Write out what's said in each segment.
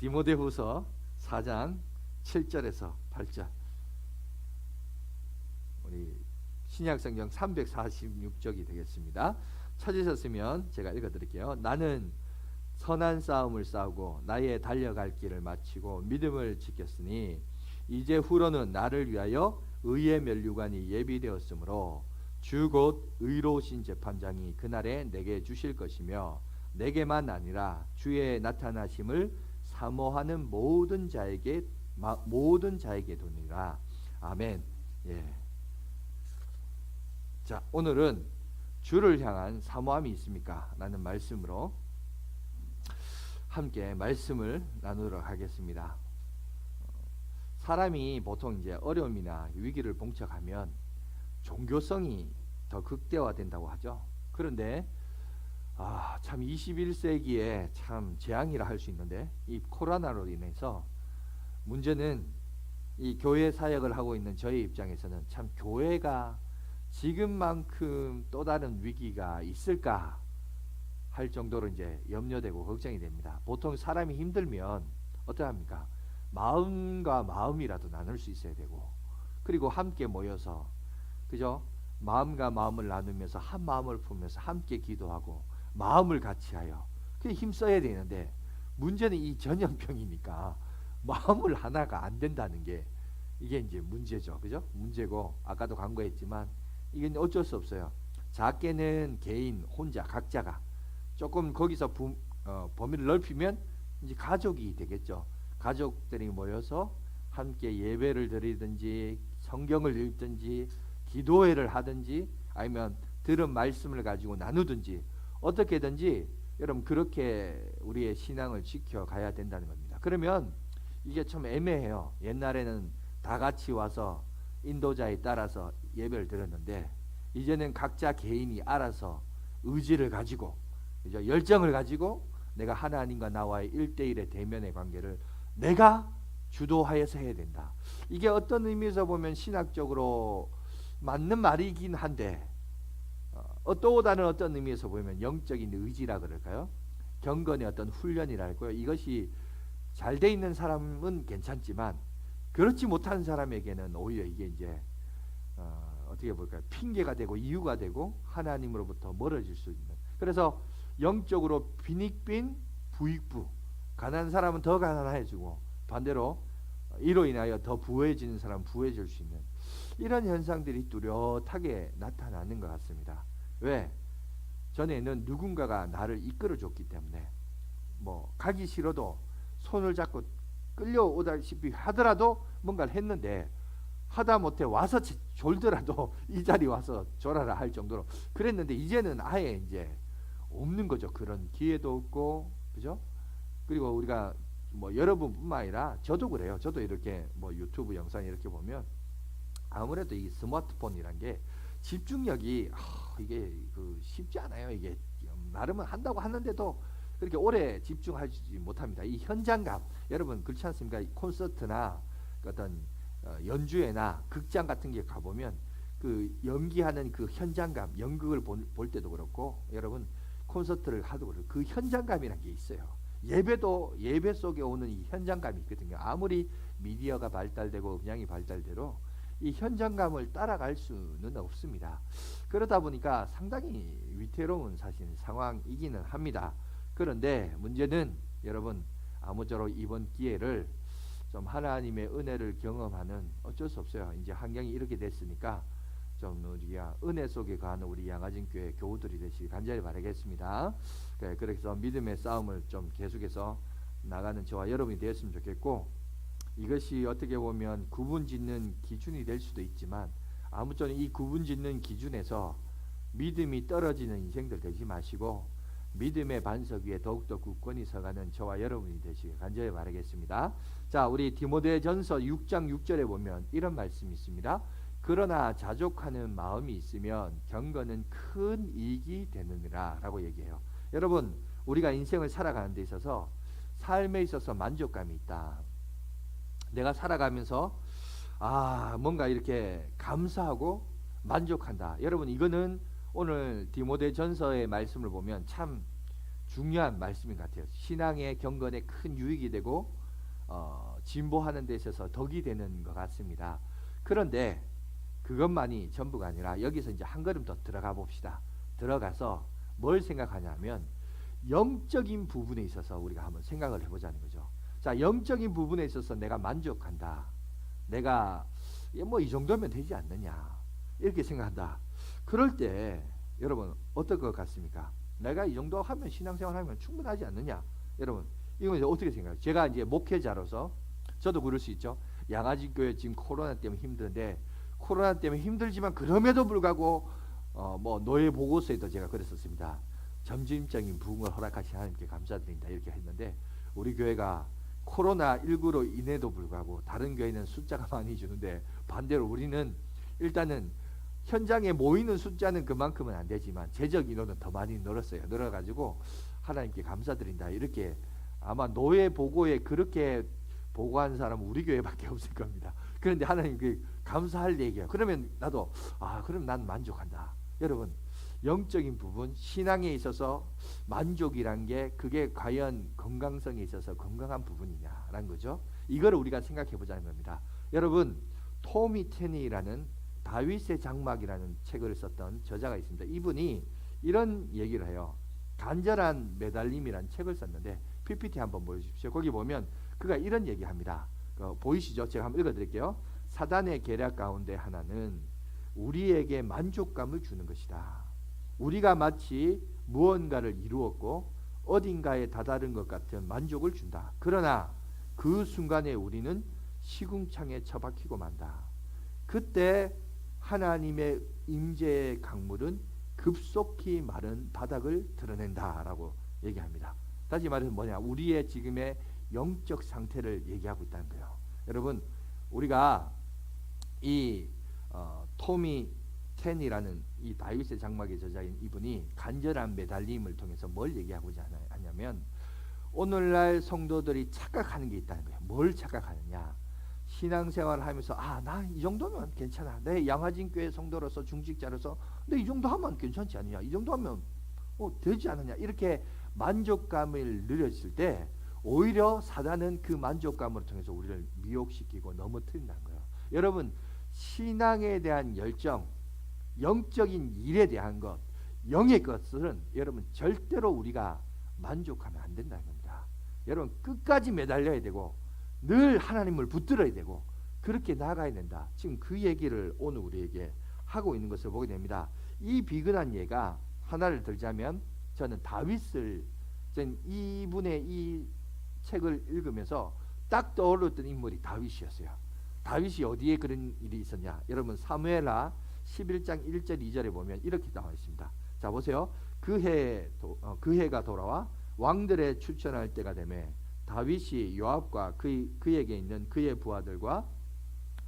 디모데후서 4장 7절에서 8절. 우리 신약성경 346쪽이 되겠습니다. 찾으셨으면 제가 읽어드릴게요. 나는 선한 싸움을 싸우고 나의 달려갈 길을 마치고 믿음을 지켰으니 이제 후로는 나를 위하여 의의 면류관이 예비되었으므로 주 곧 의로우신 재판장이 그날에 내게 주실 것이며 내게만 아니라 주의 나타나심을 사모하는 모든 자에게 도니라. 아멘. 예. 자, 오늘은 주를 향한 사모함이 있습니까? 라는 말씀으로 함께 말씀을 나누도록 하겠습니다. 사람이 보통 이제 어려움이나 위기를 봉착하면 종교성이 더 극대화된다고 하죠. 그런데 참 21세기에 참 재앙이라 할 수 있는데 이 코로나로 인해서 문제는 이 교회 사역을 하고 있는 저희 입장에서는 참 교회가 지금만큼 또 다른 위기가 있을까 할 정도로 이제 염려되고 걱정이 됩니다. 보통 사람이 힘들면 어떡합니까? 마음과 마음이라도 나눌 수 있어야 되고, 그리고 함께 모여서, 그죠? 마음과 마음을 나누면서 한 마음을 품으면서 함께 기도하고 마음을 같이 하여 그게 힘써야 되는데, 문제는 이 전염병이니까 마음을 하나가 안 된다는 게 이게 이제 문제죠. 그죠? 문제고, 아까도 강조했지만 이건 어쩔 수 없어요. 작게는 개인 혼자 각자가 조금 거기서 범위를 넓히면 이제 가족이 되겠죠. 가족들이 모여서 함께 예배를 드리든지 성경을 읽든지 기도회를 하든지 아니면 들은 말씀을 가지고 나누든지 어떻게든지 여러분 그렇게 우리의 신앙을 지켜가야 된다는 겁니다. 그러면 이게 참 애매해요. 옛날에는 다 같이 와서 인도자에 따라서 예배를 드렸는데 이제는 각자 개인이 알아서 의지를 가지고, 그죠? 열정을 가지고 내가 하나님과 나와의 1대1의 대면의 관계를 내가 주도하여서 해야 된다. 이게 어떤 의미에서 보면 신학적으로 맞는 말이긴 한데 또 다른 어떤 의미에서 보면 영적인 의지라 그럴까요? 경건의 어떤 훈련이랄까요? 이것이 잘 돼 있는 사람은 괜찮지만 그렇지 못한 사람에게는 오히려 이게 이제 어떻게 볼까요? 핑계가 되고 이유가 되고 하나님으로부터 멀어질 수 있는. 그래서 영적으로 빈익빈 부익부, 가난한 사람은 더 가난해지고 반대로 이로 인하여 더 부해지는 사람은 부해질 수 있는 이런 현상들이 뚜렷하게 나타나는 것 같습니다. 왜? 전에는 누군가가 나를 이끌어줬기 때문에 뭐 가기 싫어도 손을 잡고 끌려오다시피 하더라도 뭔가를 했는데 하다못해 와서 졸더라도 이 자리 와서 졸아라 할 정도로 그랬는데 이제는 아예 이제 없는 거죠. 그런 기회도 없고, 그죠? 그리고 우리가 뭐 여러분뿐만 아니라 저도 그래요. 저도 이렇게 뭐 유튜브 영상 이렇게 보면 아무래도 이 스마트폰이란 게 집중력이 이게 쉽지 않아요. 이게 나름은 한다고 하는데도 그렇게 오래 집중하지 못합니다. 이 현장감, 여러분 그렇지 않습니까? 콘서트나 어떤 연주회나 극장 같은 게 가보면 그 연기하는 그 현장감, 연극을 볼 때도 그렇고 여러분 콘서트를 하도 그렇고 그 현장감이라는 게 있어요. 예배도 예배 속에 오는 이 현장감이 있거든요. 아무리 미디어가 발달되고 음향이 발달대로 이 현장감을 따라갈 수는 없습니다. 그러다 보니까 상당히 위태로운 사실 상황이기는 합니다. 그런데 문제는 여러분 아무쪼록 이번 기회를 좀 하나님의 은혜를 경험하는, 어쩔 수 없어요. 이제 환경이 이렇게 됐으니까 좀 우리가 은혜 속에 가는 우리 양화진 교회 교우들이 되시길 간절히 바라겠습니다. 그래서 믿음의 싸움을 좀 계속해서 나가는 저와 여러분이 되었으면 좋겠고, 이것이 어떻게 보면 구분짓는 기준이 될 수도 있지만 아무쪼록 이 구분짓는 기준에서 믿음이 떨어지는 인생들 되지 마시고 믿음의 반석 위에 더욱더 굳건히 서가는 저와 여러분이 되시길 간절히 바라겠습니다. 자, 우리 디모데전서 6장 6절에 보면 이런 말씀이 있습니다. 그러나 자족하는 마음이 있으면 경건은 큰 이익이 되느니라 라고 얘기해요. 여러분 우리가 인생을 살아가는 데 있어서 삶에 있어서 만족감이 있다. 내가 살아가면서 뭔가 이렇게 감사하고 만족한다. 여러분 이거는 오늘 디모데전서의 말씀을 보면 참 중요한 말씀인 것 같아요. 신앙의 경건에 큰 유익이 되고 진보하는 데 있어서 덕이 되는 것 같습니다. 그런데 그것만이 전부가 아니라 여기서 이제 한 걸음 더 들어가 봅시다. 들어가서 뭘 생각하냐면 영적인 부분에 있어서 우리가 한번 생각을 해보자는 거죠. 자, 영적인 부분에 있어서 내가 만족한다. 내가 뭐 이 정도면 되지 않느냐 이렇게 생각한다. 그럴 때 여러분 어떨 것 같습니까? 내가 이 정도 하면 신앙생활 하면 충분하지 않느냐? 여러분 이건 이제 어떻게 생각해요? 제가 이제 목회자로서 저도 그럴 수 있죠. 양아지 교회 지금 코로나 때문에 힘든데 코로나 때문에 힘들지만 그럼에도 불구하고 뭐 노예 보고서에도 제가 그랬었습니다. 점진적인 부흥을 허락하신 하나님께 감사드린다 이렇게 했는데 우리 교회가 코로나19로 인해도 불구하고 다른 교회는 숫자가 많이 주는데 반대로 우리는 일단은 현장에 모이는 숫자는 그만큼은 안 되지만 재적 인원은 더 많이 늘었어요. 늘어가지고 하나님께 감사드린다 이렇게 아마 노예 보고에 그렇게 보고한 사람은 우리 교회밖에 없을 겁니다. 그런데 하나님께 감사할 얘기예요. 그러면 나도 그럼 난 만족한다. 여러분 영적인 부분 신앙에 있어서 만족이란 게 그게 과연 건강성에 있어서 건강한 부분이냐라는 거죠. 이걸 우리가 생각해 보자는 겁니다. 여러분 토미 테니라는 다윗의 장막이라는 책을 썼던 저자가 있습니다. 이분이 이런 얘기를 해요. 간절한 매달림이라는 책을 썼는데 PPT 한번 보여주십시오. 거기 보면 그가 이런 얘기합니다. 보이시죠? 제가 한번 읽어드릴게요. 사단의 계략 가운데 하나는 우리에게 만족감을 주는 것이다. 우리가 마치 무언가를 이루었고 어딘가에 다다른 것 같은 만족을 준다. 그러나 그 순간에 우리는 시궁창에 처박히고 만다. 그때 하나님의 임재의 강물은 급속히 마른 바닥을 드러낸다라고 얘기합니다. 다시 말해서 뭐냐? 우리의 지금의 영적 상태를 얘기하고 있다는 거예요. 여러분 우리가 이 토미 텐이라는 이 다윗의 장막의 저자인 이분이 간절한 매달림을 통해서 뭘 얘기하고자 하냐면 오늘날 성도들이 착각하는 게 있다는 거예요. 뭘 착각하느냐? 신앙생활을 하면서 나 이 정도면 괜찮아. 내 양화진교회 성도로서 중직자로서 근데 이 정도 하면 괜찮지 않느냐? 이 정도 하면 되지 않느냐? 이렇게 만족감을 누렸을 때 오히려 사단은 그 만족감을 통해서 우리를 미혹시키고 넘어뜨린다는 거예요. 여러분 신앙에 대한 열정, 영적인 일에 대한 것, 영의 것은 여러분 절대로 우리가 만족하면 안 된다는 겁니다. 여러분 끝까지 매달려야 되고 늘 하나님을 붙들어야 되고 그렇게 나아가야 된다. 지금 그 얘기를 오늘 우리에게 하고 있는 것을 보게 됩니다. 이 비근한 예가 하나를 들자면 저는 이분의 이 책을 읽으면서 딱 떠올랐던 인물이 다윗이었어요. 다윗이 어디에 그런 일이 있었냐? 여러분 사무엘하 11장 1절 2절에 보면 이렇게 나와 있습니다. 자 보세요. 그 해가 돌아와 왕들의 추천할 때가 되매 다윗이 요압과 그에게 있는 그의 부하들과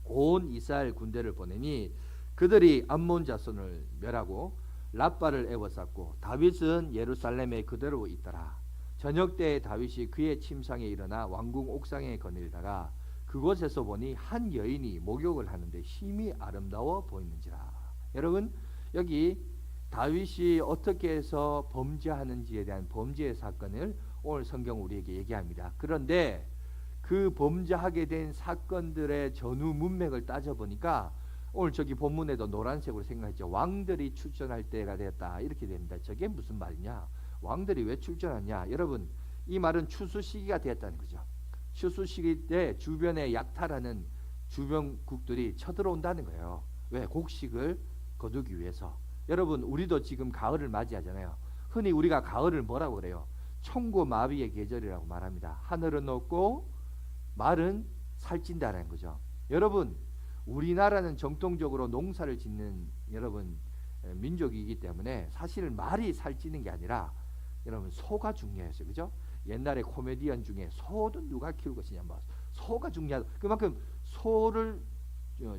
온 이스라엘 군대를 보내니 그들이 암몬 자손을 멸하고 랍바를 에워쌌고 다윗은 예루살렘에 그대로 있더라. 저녁 때에 다윗이 그의 침상에 일어나 왕궁 옥상에 거닐다가 그곳에서 보니 한 여인이 목욕을 하는데 심히 아름다워 보이는지라. 여러분 여기 다윗이 어떻게 해서 범죄하는지에 대한 범죄의 사건을 오늘 성경 우리에게 얘기합니다. 그런데 그 범죄하게 된 사건들의 전후 문맥을 따져보니까 오늘 저기 본문에도 노란색으로 생각했죠. 왕들이 출전할 때가 되었다 이렇게 됩니다. 저게 무슨 말이냐? 왕들이 왜 출전하냐? 여러분 이 말은 추수 시기가 되었다는 거죠. 추수 시기 때 주변에 약탈하는 주변국들이 쳐들어온다는 거예요. 왜? 곡식을 거두기 위해서. 여러분 우리도 지금 가을을 맞이하잖아요. 흔히 우리가 가을을 뭐라고 그래요? 청고마비의 계절이라고 말합니다. 하늘은 높고 말은 살찐다라는 거죠. 여러분 우리나라는 정통적으로 농사를 짓는 여러분 민족이기 때문에 사실 말이 살찌는 게 아니라 여러분 소가 중요했어요. 그죠? 옛날에 코미디언 중에 소도 누가 키울 것이냐 뭐 소가 중요하다. 그만큼 소를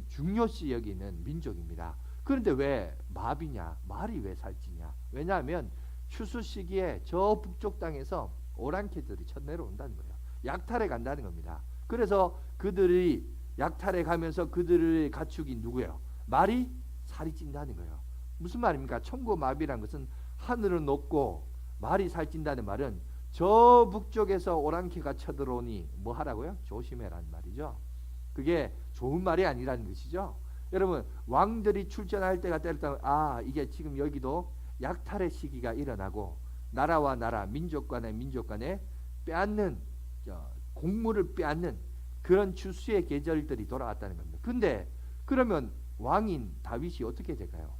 중요시 여기는 민족입니다. 그런데 왜 마비냐? 말이 왜 살찌냐? 왜냐하면 추수 시기에 저 북쪽 땅에서 오랑캐들이 쳐내려온다는 거예요. 약탈에 간다는 겁니다. 그래서 그들이 약탈에 가면서 그들의 가축이 누구예요? 말이 살이 찐다는 거예요. 무슨 말입니까? 청고마비란 것은 하늘은 높고 말이 살찐다는 말은 저 북쪽에서 오랑캐가 쳐들어오니 뭐 하라고요? 조심해라는 말이죠. 그게 좋은 말이 아니라는 것이죠. 여러분 왕들이 출전할 때가 때렸다면 이게 지금 여기도 약탈의 시기가 일어나고 나라와 나라 민족 간의 빼앗는 공물을 빼앗는 그런 추수의 계절들이 돌아왔다는 겁니다. 근데 그러면 왕인 다윗이 어떻게 될까요?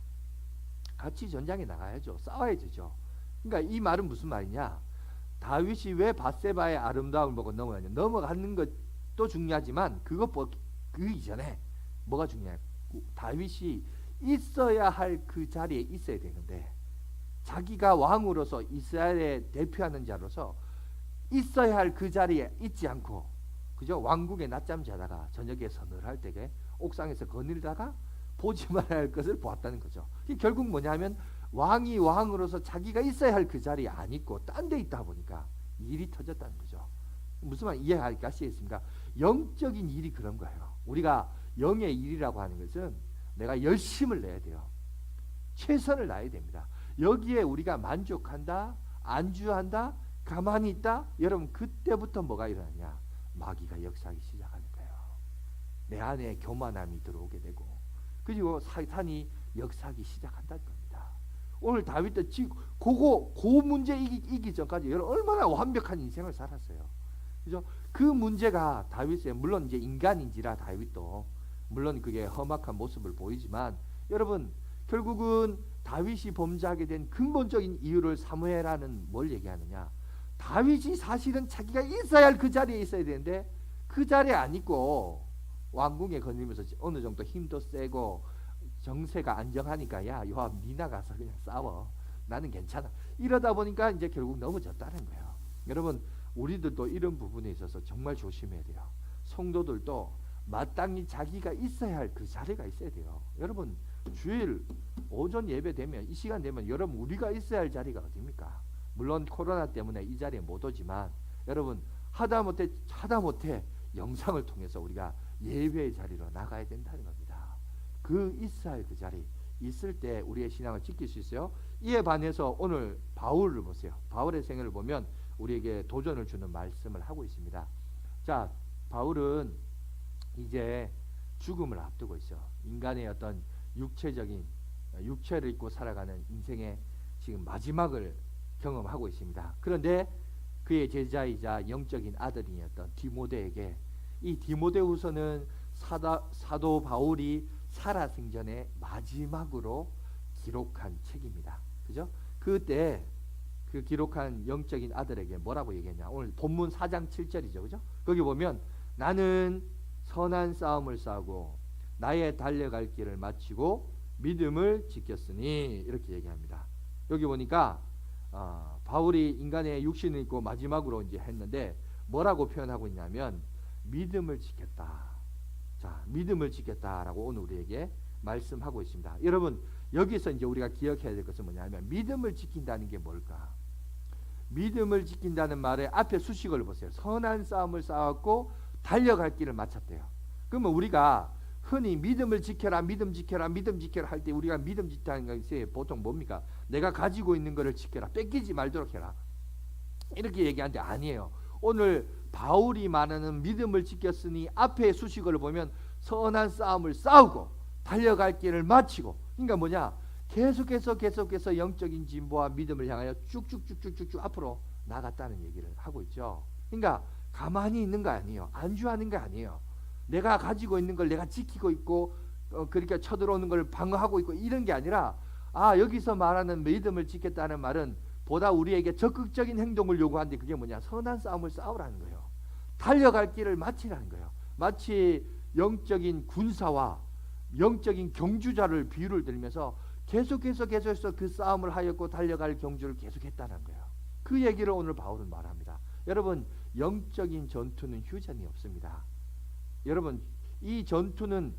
같이 전장에 나가야죠. 싸워야 되죠. 그러니까 이 말은 무슨 말이냐? 다윗이 왜 밧세바의 아름다움을 보고 넘어가냐? 넘어가는 것도 중요하지만 그 이전에 뭐가 중요해요? 다윗이 있어야 할 그 자리에 있어야 되는데 자기가 왕으로서 이스라엘에 대표하는 자로서 있어야 할 그 자리에 있지 않고 그죠? 왕국에 낮잠 자다가 저녁에 서늘할 때에 옥상에서 거닐다가 보지 말아야 할 것을 보았다는 거죠. 결국 뭐냐면 왕이 왕으로서 자기가 있어야 할 그 자리에 안 있고 딴 데 있다 보니까 일이 터졌다는 거죠. 무슨 말 이해하시겠습니까? 영적인 일이 그런 거예요. 우리가 영의 일이라고 하는 것은 내가 열심을 내야 돼요. 최선을 다해야 됩니다. 여기에 우리가 만족한다, 안주한다, 가만히 있다. 여러분 그때부터 뭐가 일어나냐? 마귀가 역사하기 시작하는 거예요. 내 안에 교만함이 들어오게 되고 그리고 사탄이 역사하기 시작한다는 겁니다. 오늘 다윗도 그 문제 이기 전까지 여러분 얼마나 완벽한 인생을 살았어요. 그죠? 그 문제가 다윗의 물론 이제 인간인지라 다윗도 물론 그게 험악한 모습을 보이지만 여러분 결국은 다윗이 범죄하게 된 근본적인 이유를 사무엘하는 뭘 얘기하느냐? 다윗이 사실은 자기가 있어야 할 그 자리에 있어야 되는데 그 자리에 안 있고 왕궁에 거니면서 어느 정도 힘도 세고 정세가 안정하니까 야 요압 니 나가서 그냥 싸워 나는 괜찮아 이러다 보니까 이제 결국 넘어졌다는 거예요. 여러분 우리들도 이런 부분에 있어서 정말 조심해야 돼요. 성도들도 마땅히 자기가 있어야 할 그 자리가 있어야 돼요. 여러분 주일 오전 예배 되면 이 시간 되면 여러분 우리가 있어야 할 자리가 어디입니까? 물론 코로나 때문에 이 자리에 못 오지만 여러분 하다못해 영상을 통해서 우리가 예배의 자리로 나가야 된다는 겁니다. 그 있어야 할 그 자리 있을 때 우리의 신앙을 지킬 수 있어요. 이에 반해서 오늘 바울을 보세요. 바울의 생애를 보면 우리에게 도전을 주는 말씀을 하고 있습니다. 자, 바울은 이제 죽음을 앞두고 있어. 인간의 어떤 육체를 입고 살아가는 인생의 지금 마지막을 경험하고 있습니다. 그런데 그의 제자이자 영적인 아들이었던 디모데에게 이 디모데후서는 사도 바울이 살아생전에 마지막으로 기록한 책입니다. 그죠? 그때 그 기록한 영적인 아들에게 뭐라고 얘기했냐? 오늘 본문 4장 7절이죠. 그죠? 거기 보면 나는 선한 싸움을 싸우고 나의 달려갈 길을 마치고 믿음을 지켰으니 이렇게 얘기합니다. 여기 보니까 바울이 인간의 육신을 입고 마지막으로 이제 했는데 뭐라고 표현하고 있냐면 믿음을 지켰다. 자, 믿음을 지켰다라고 오늘 우리에게 말씀하고 있습니다. 여러분 여기서 이제 우리가 기억해야 될 것은 뭐냐면 믿음을 지킨다는 게 뭘까? 믿음을 지킨다는 말의 앞에 수식어를 보세요. 선한 싸움을 싸웠고 달려갈 길을 마쳤대요. 그러면 우리가 흔히 믿음을 지켜라, 믿음 지켜라, 믿음 지켜라 할 때 우리가 믿음 지키는 것이 보통 뭡니까? 내가 가지고 있는 것을 지켜라, 뺏기지 말도록 해라. 이렇게 얘기하는데 아니에요. 오늘 바울이 말하는 믿음을 지켰으니 앞에 수식어를 보면 선한 싸움을 싸우고 달려갈 길을 마치고 그러니까 뭐냐? 계속해서 영적인 진보와 믿음을 향하여 쭉쭉쭉쭉쭉 앞으로 나갔다는 얘기를 하고 있죠. 그러니까 가만히 있는 거 아니에요. 안주하는 거 아니에요. 내가 가지고 있는 걸 내가 지키고 있고 그러니까 쳐들어오는 걸 방어하고 있고 이런 게 아니라 여기서 말하는 믿음을 지켰다는 말은 보다 우리에게 적극적인 행동을 요구하는데 그게 뭐냐? 선한 싸움을 싸우라는 거예요. 달려갈 길을 마치라는 거예요. 마치 영적인 군사와 영적인 경주자를 비유를 들면서 계속해서 그 싸움을 하였고 달려갈 경주를 계속했다는 거예요. 그 얘기를 오늘 바울은 말합니다. 여러분 영적인 전투는 휴전이 없습니다. 여러분 이 전투는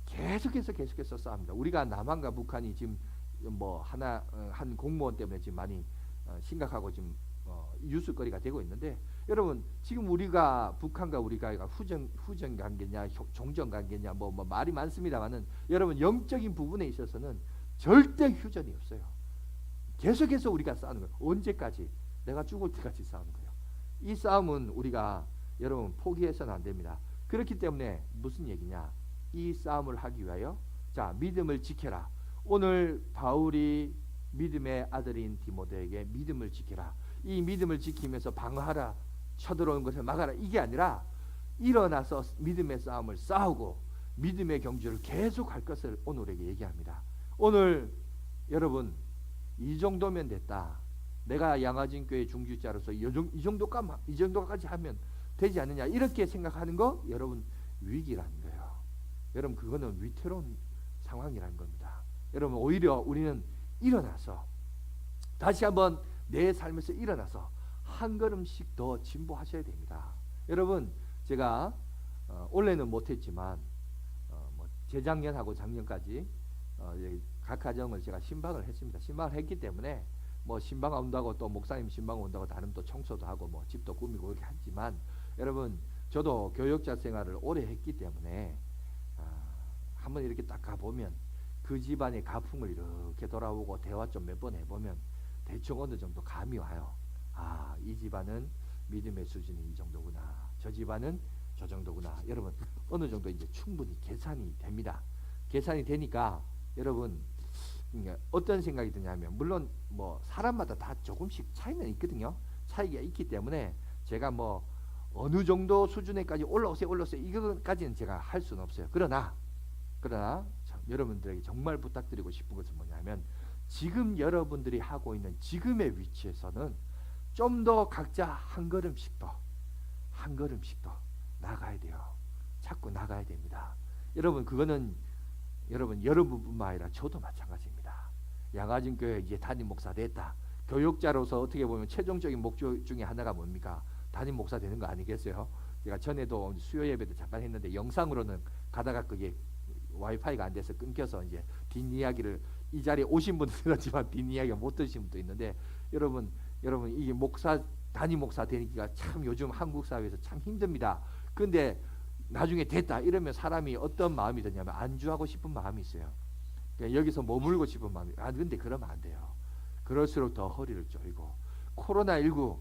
계속해서 싸웁니다. 우리가 남한과 북한이 지금 뭐 한 공무원 때문에 지금 많이 심각하고 지금 뉴스거리가 되고 있는데 여러분 지금 우리가 북한과 우리가 후전 관계냐 종전 관계냐 뭐 말이 많습니다만은 여러분 영적인 부분에 있어서는 절대 휴전이 없어요. 계속해서 우리가 싸우는 거예요. 언제까지? 내가 죽을 때까지 싸우는 거예요. 이 싸움은 우리가 여러분 포기해서는 안 됩니다. 그렇기 때문에 무슨 얘기냐? 이 싸움을 하기 위하여 자, 믿음을 지켜라. 오늘 바울이 믿음의 아들인 디모데에게 믿음을 지켜라. 이 믿음을 지키면서 방어하라. 쳐들어오는 것을 막아라. 이게 아니라 일어나서 믿음의 싸움을 싸우고 믿음의 경주를 계속할 것을 오늘 우리에게 얘기합니다. 오늘 여러분 이 정도면 됐다. 내가 양화진교회 중직자로서 이 정도까지 하면 되지 않느냐 이렇게 생각하는 거 여러분 위기라는 거예요. 여러분 그거는 위태로운 상황이라는 겁니다. 여러분 오히려 우리는 일어나서 다시 한번 내 삶에서 일어나서 한 걸음씩 더 진보하셔야 됩니다. 여러분 제가 올해는 못했지만 뭐 재작년하고 작년까지 각 가정을 제가 신방을 했습니다. 신방을 했기 때문에 뭐 신방 온다고 또 목사님 신방 온다고 다른 또 청소도 하고 뭐 집도 꾸미고 그렇게 했지만 여러분 저도 교역자 생활을 오래 했기 때문에 한번 이렇게 딱 가보면 그 집안의 가풍을 이렇게 돌아보고 대화 좀 몇 번 해보면 대충 어느 정도 감이 와요. 아, 이 집안은 믿음의 수준이 이 정도구나. 저 집안은 저 정도구나. 여러분 어느 정도 이제 충분히 계산이 됩니다. 계산이 되니까 여러분 어떤 생각이 드냐면 물론 뭐 사람마다 다 조금씩 차이는 있거든요. 차이가 있기 때문에 제가 뭐 어느 정도 수준에까지 올라오세요 이거까지는 제가 할 수는 없어요. 그러나 참, 여러분들에게 정말 부탁드리고 싶은 것은 뭐냐면 지금 여러분들이 하고 있는 지금의 위치에서는 좀 더 각자 한 걸음씩 더 나가야 돼요. 자꾸 나가야 됩니다. 여러분 그거는 여러분뿐만 아니라 저도 마찬가지입니다. 양화진교회 이제 담임 목사 됐다. 교육자로서 어떻게 보면 최종적인 목적 중에 하나가 뭡니까? 담임 목사 되는 거 아니겠어요? 제가 전에도 수요 예배도 잠깐 했는데 영상으로는 가다가 그게 와이파이가 안 돼서 끊겨서 이제 뒷이야기를 이 자리에 오신 분도 들었지만 뒷이야기가 못 들으신 분도 있는데 여러분 이게 담임 목사 되기가 참 요즘 한국 사회에서 참 힘듭니다. 근데 나중에 됐다 이러면 사람이 어떤 마음이 드냐면 안주하고 싶은 마음이 있어요. 그러니까 여기서 머물고 싶은 마음이. 근데 그러면 안 돼요. 그럴수록 더 허리를 쪼이고 코로나19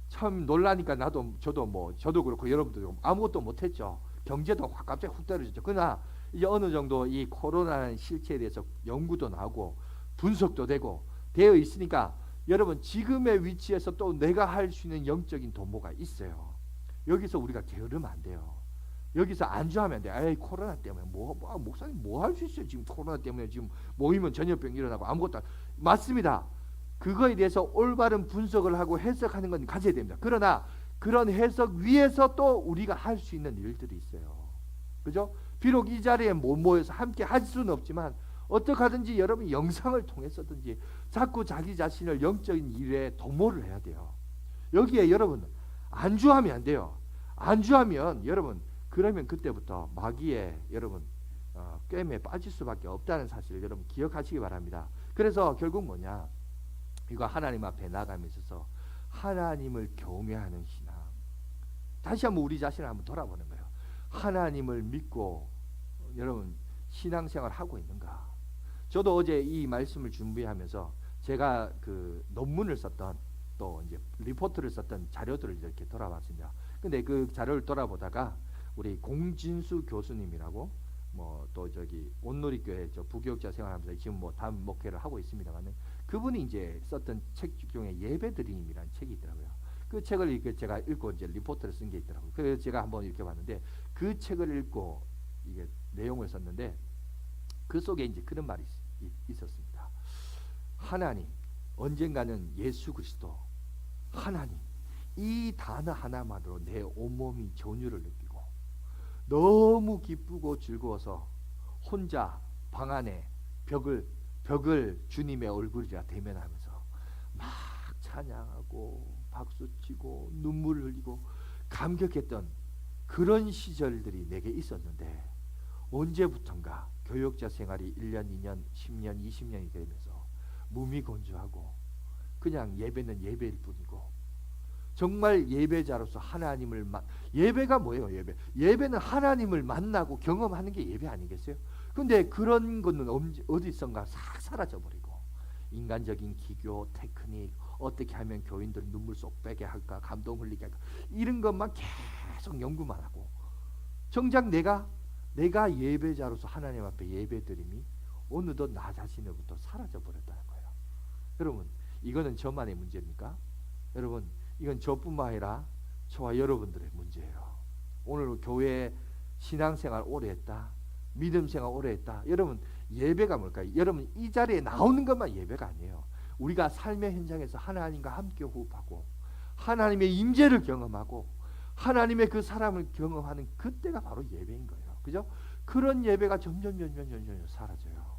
처음 놀라니까 저도 그렇고 여러분도 아무것도 못했죠. 경제도 갑자기 훅 떨어졌죠. 그러나 이제 어느 정도 이 코로나라는 실체에 대해서 연구도 나오고 분석도 되어 있으니까 여러분 지금의 위치에서 또 내가 할 수 있는 영적인 도모가 있어요. 여기서 우리가 게으르면 안 돼요. 여기서 안주하면 안 돼. 에이 코로나 때문에 목사님 뭐 할 수 있어요? 지금 코로나 때문에 지금 모이면 전염병 일어나고 아무것도 맞습니다. 그거에 대해서 올바른 분석을 하고 해석하는 건 가져야 됩니다. 그러나 그런 해석 위에서 또 우리가 할 수 있는 일들이 있어요. 그죠? 비록 이 자리에 못 모여서 함께 할 수는 없지만 어떻게 하든지 여러분 영상을 통해서든지 자꾸 자기 자신을 영적인 일에 도모를 해야 돼요. 여기에 여러분 안주하면 안 돼요. 안주하면 여러분 그러면 그때부터 마귀의 여러분 꿰매에 빠질 수밖에 없다는 사실을 여러분 기억하시기 바랍니다. 그래서 결국 뭐냐? 이거 하나님 앞에 나가면서 하나님을 경외하는 신앙. 다시 한번 우리 자신을 한번 돌아보는 거예요. 하나님을 믿고 여러분 신앙생활 하고 있는가? 저도 어제 이 말씀을 준비하면서 제가 그 논문을 썼던 또 이제 리포트를 썼던 자료들을 이렇게 돌아봤습니다. 근데 그 자료를 돌아보다가 우리 공진수 교수님이라고 뭐 또 저기 온누리교회 저 부교육자 생활하면서 지금 뭐 담임 목회를 하고 있습니다만은 그분이 이제 썼던 책 중에 예배드림이라는 책이 있더라고요. 그 책을 이렇게 제가 읽고 이제 리포트를 쓴 게 있더라고요. 그래서 제가 한번 이렇게 봤는데 그 책을 읽고 이게 내용을 썼는데 그 속에 이제 그런 말이 있었습니다. 하나님, 언젠가는 예수 그리스도, 하나님 이 단어 하나만으로 내 온몸이 전율을 느끼고 너무 기쁘고 즐거워서 혼자 방 안에 벽을 주님의 얼굴이라 대면하면서 막 찬양하고 박수치고 눈물을 흘리고 감격했던 그런 시절들이 내게 있었는데 언제부턴가 교역자 생활이 1년, 2년, 10년, 20년이 되면서 무미건조하고 그냥 예배는 예배일 뿐이고 정말 예배자로서 하나님을 예배가 뭐예요? 예배는 하나님을 만나고 경험하는 게 예배 아니겠어요? 근데 그런 거는 어디선가 싹 사라져버리고 인간적인 기교, 테크닉, 어떻게 하면 교인들 눈물 쏙 빼게 할까, 감동 흘리게 할까, 이런 것만 계속 연구만 하고, 정작 내가 예배자로서 하나님 앞에 예배드림이 어느덧 나 자신으로부터 사라져 버렸다는 거예요. 여러분, 이거는 저만의 문제입니까? 여러분, 이건 저뿐만 아니라 저와 여러분들의 문제예요. 오늘 교회 신앙생활 오래 했다, 믿음생활 오래 했다, 여러분 예배가 뭘까요? 여러분 이 자리에 나오는 것만 예배가 아니에요. 우리가 삶의 현장에서 하나님과 함께 호흡하고 하나님의 임재를 경험하고 하나님의 그 사람을 경험하는 그때가 바로 예배인 거예요. 그죠? 그런 예배가 점점 사라져요.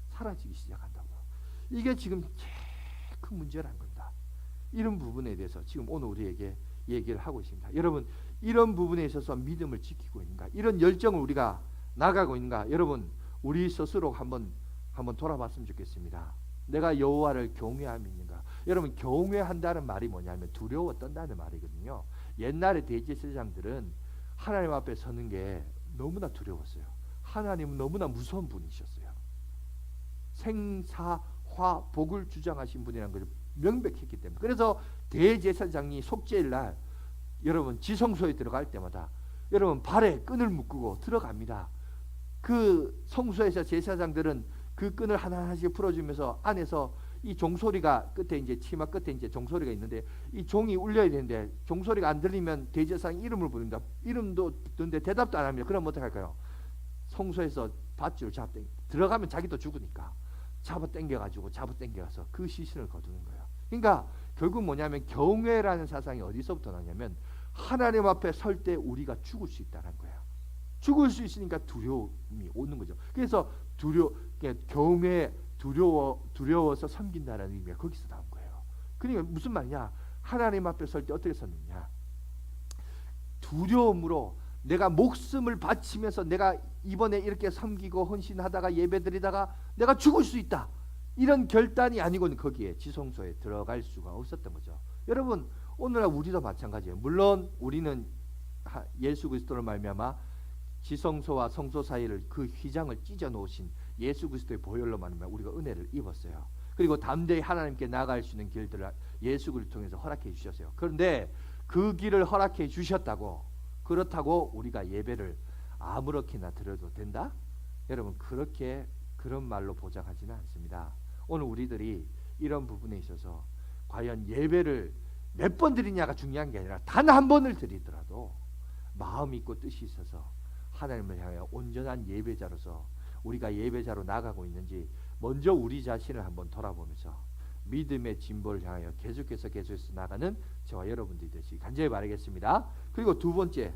사라지기 시작한다고요. 이게 지금 제일 큰 문제라는 겁니다. 이런 부분에 대해서 지금 오늘 우리에게 얘기를 하고 있습니다. 여러분, 이런 부분에 있어서 믿음을 지키고 있는가? 이런 열정을 우리가 나가고 있는가? 여러분, 우리 스스로 한번 돌아봤으면 좋겠습니다. 내가 여호와를 경외함이 있는가? 여러분, 경외한다는 말이 뭐냐면 두려워 떤다는 말이거든요. 옛날에 대제사장들은 하나님 앞에 서는 게 너무나 두려웠어요. 하나님은 너무나 무서운 분이셨어요. 생사화 복을 주장하신 분이라는 걸 명백했기 때문에. 그래서 대제사장이 속죄일 날 여러분 지성소에 들어갈 때마다 여러분 발에 끈을 묶고 들어갑니다. 그 성소에서 제사장들은 그 끈을 하나하나씩 풀어주면서 안에서 이 종소리가 끝에 이제 치마 끝에 이제 종소리가 있는데 이 종이 울려야 되는데 종소리가 안 들리면 대제사장 이름을 부릅니다. 이름도 듣는데 대답도 안 합니다. 그럼 어떻게 할까요? 성소에서 밧줄 잡아 들어가면 자기도 죽으니까 잡아 당겨가서 그 시신을 거두는 거예요. 그러니까 결국 뭐냐면 경외라는 사상이 어디서부터 나냐면 하나님 앞에 설 때 우리가 죽을 수 있다는 거예요. 죽을 수 있으니까 두려움이 오는 거죠. 그래서 경외, 두려워서 섬긴다는 의미가 거기서 나온 거예요. 그러니까 무슨 말이냐? 하나님 앞에 설 때 어떻게 섰느냐? 두려움으로 내가 목숨을 바치면서 내가 이번에 이렇게 섬기고 헌신하다가 예배드리다가 내가 죽을 수 있다. 이런 결단이 아니고는 거기에 지성소에 들어갈 수가 없었던 거죠. 여러분, 오늘날 우리도 마찬가지예요. 물론 우리는 예수 그리스도를 말미암아 지성소와 성소 사이를 그 휘장을 찢어 놓으신 예수 그리스도의 보혈로 말미암아 우리가 은혜를 입었어요. 그리고 담대히 하나님께 나아갈 수 있는 길들을 예수 그리스도를 통해서 허락해 주셨어요. 그런데 그 길을 허락해 주셨다고 그렇다고 우리가 예배를 아무렇게나 드려도 된다? 여러분, 그런 말로 보장하지는 않습니다. 오늘 우리들이 이런 부분에 있어서 과연 예배를 몇 번 드리냐가 중요한 게 아니라 단 한 번을 드리더라도 마음 있고 뜻이 있어서 하나님을 향하여 온전한 예배자로서 우리가 예배자로 나가고 있는지 먼저 우리 자신을 한번 돌아보면서 믿음의 진보를 향하여 계속해서 나가는 저와 여러분들이 되시기 간절히 바라겠습니다. 그리고 두 번째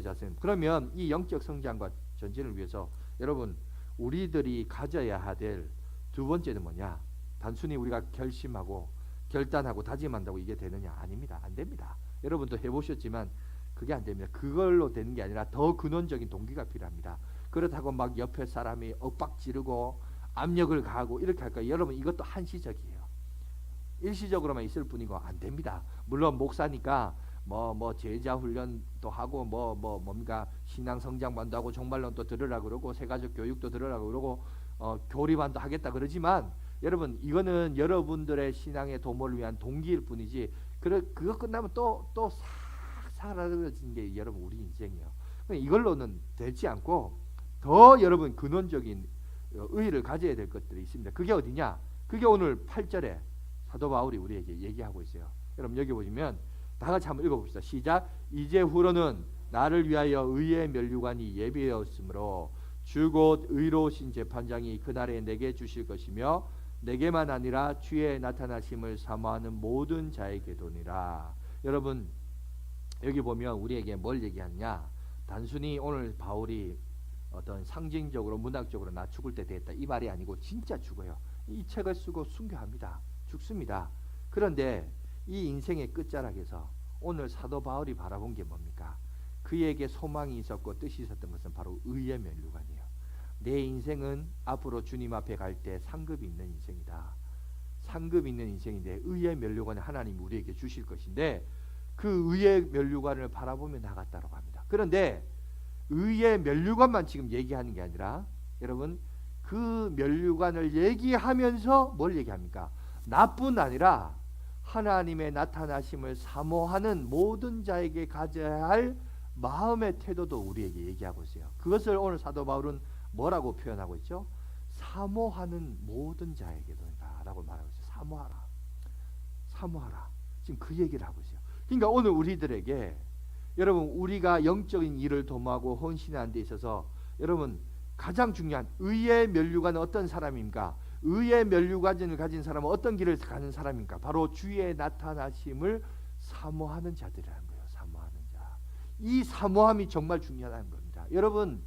자세는 그러면 이 영적 성장과 전진을 위해서 여러분 우리들이 가져야 될 두 번째는 뭐냐? 단순히 우리가 결심하고 결단하고 다짐한다고 이게 되느냐? 아닙니다. 안 됩니다. 여러분도 해보셨지만 그게 안 됩니다. 그걸로 되는 게 아니라 더 근원적인 동기가 필요합니다. 그렇다고 막 옆에 사람이 엇박 지르고 압력을 가하고 이렇게 할까요? 여러분, 이것도 한시적이에요. 일시적으로만 있을 뿐이고 안 됩니다. 물론 목사니까 뭐 제자 훈련도 하고 뭡니까 신앙 성장반도 하고 종말론도 들으라 그러고 세가족 교육도 들으라 그러고 교리반도 하겠다 그러지만 여러분 이거는 여러분들의 신앙의 도모를 위한 동기일 뿐이지 그거 끝나면 또 싹 사라지는 게 여러분 우리 인생이에요. 이걸로는 되지 않고 더 여러분 근원적인 의의를 가져야 될 것들이 있습니다. 그게 어디냐? 그게 오늘 8절에 사도 바울이 우리에게 얘기하고 있어요. 여러분 여기 보시면 다 같이 한번 읽어봅시다. 시작. 이제 후로는 나를 위하여 의의 면류관이 예비되었으므로 주 곧 의로우신 재판장이 그날에 내게 주실 것이며 내게만 아니라 주의 나타나심을 사모하는 모든 자에게도니라. 여러분 여기 보면 우리에게 뭘 얘기하느냐? 단순히 오늘 바울이 어떤 상징적으로 문학적으로 나 죽을 때 됐다 이 말이 아니고 진짜 죽어요. 이 책을 쓰고 순교합니다. 죽습니다. 그런데 이 인생의 끝자락에서 오늘 사도 바울이 바라본 게 뭡니까? 그에게 소망이 있었고 뜻이 있었던 것은 바로 의의 면류관이에요. 내 인생은 앞으로 주님 앞에 갈 때 상급이 있는 인생이다. 상급이 있는 인생인데 의의 면류관을 하나님이 우리에게 주실 것인데 그 의의 면류관을 바라보며 나갔다고 합니다. 그런데 의의 면류관만 지금 얘기하는 게 아니라 여러분 그 면류관을 얘기하면서 뭘 얘기합니까? 나뿐 아니라 하나님의 나타나심을 사모하는 모든 자에게 가져야 할 마음의 태도도 우리에게 얘기하고 있어요. 그것을 오늘 사도 바울은 뭐라고 표현하고 있죠? 사모하는 모든 자에게도다 라고 말하고 있어요. 사모하라. 사모하라. 지금 그 얘기를 하고 있어요. 그러니까 오늘 우리들에게 여러분 우리가 영적인 일을 도모하고 헌신하는 데 있어서 여러분 가장 중요한 의의 면류관은 어떤 사람입니까? 의의 면류관을 가진 사람은 어떤 길을 가는 사람입니까? 바로 주의 나타나심을 사모하는 자들이라는 거예요. 사모하는 자. 이 사모함이 정말 중요하다는 겁니다. 여러분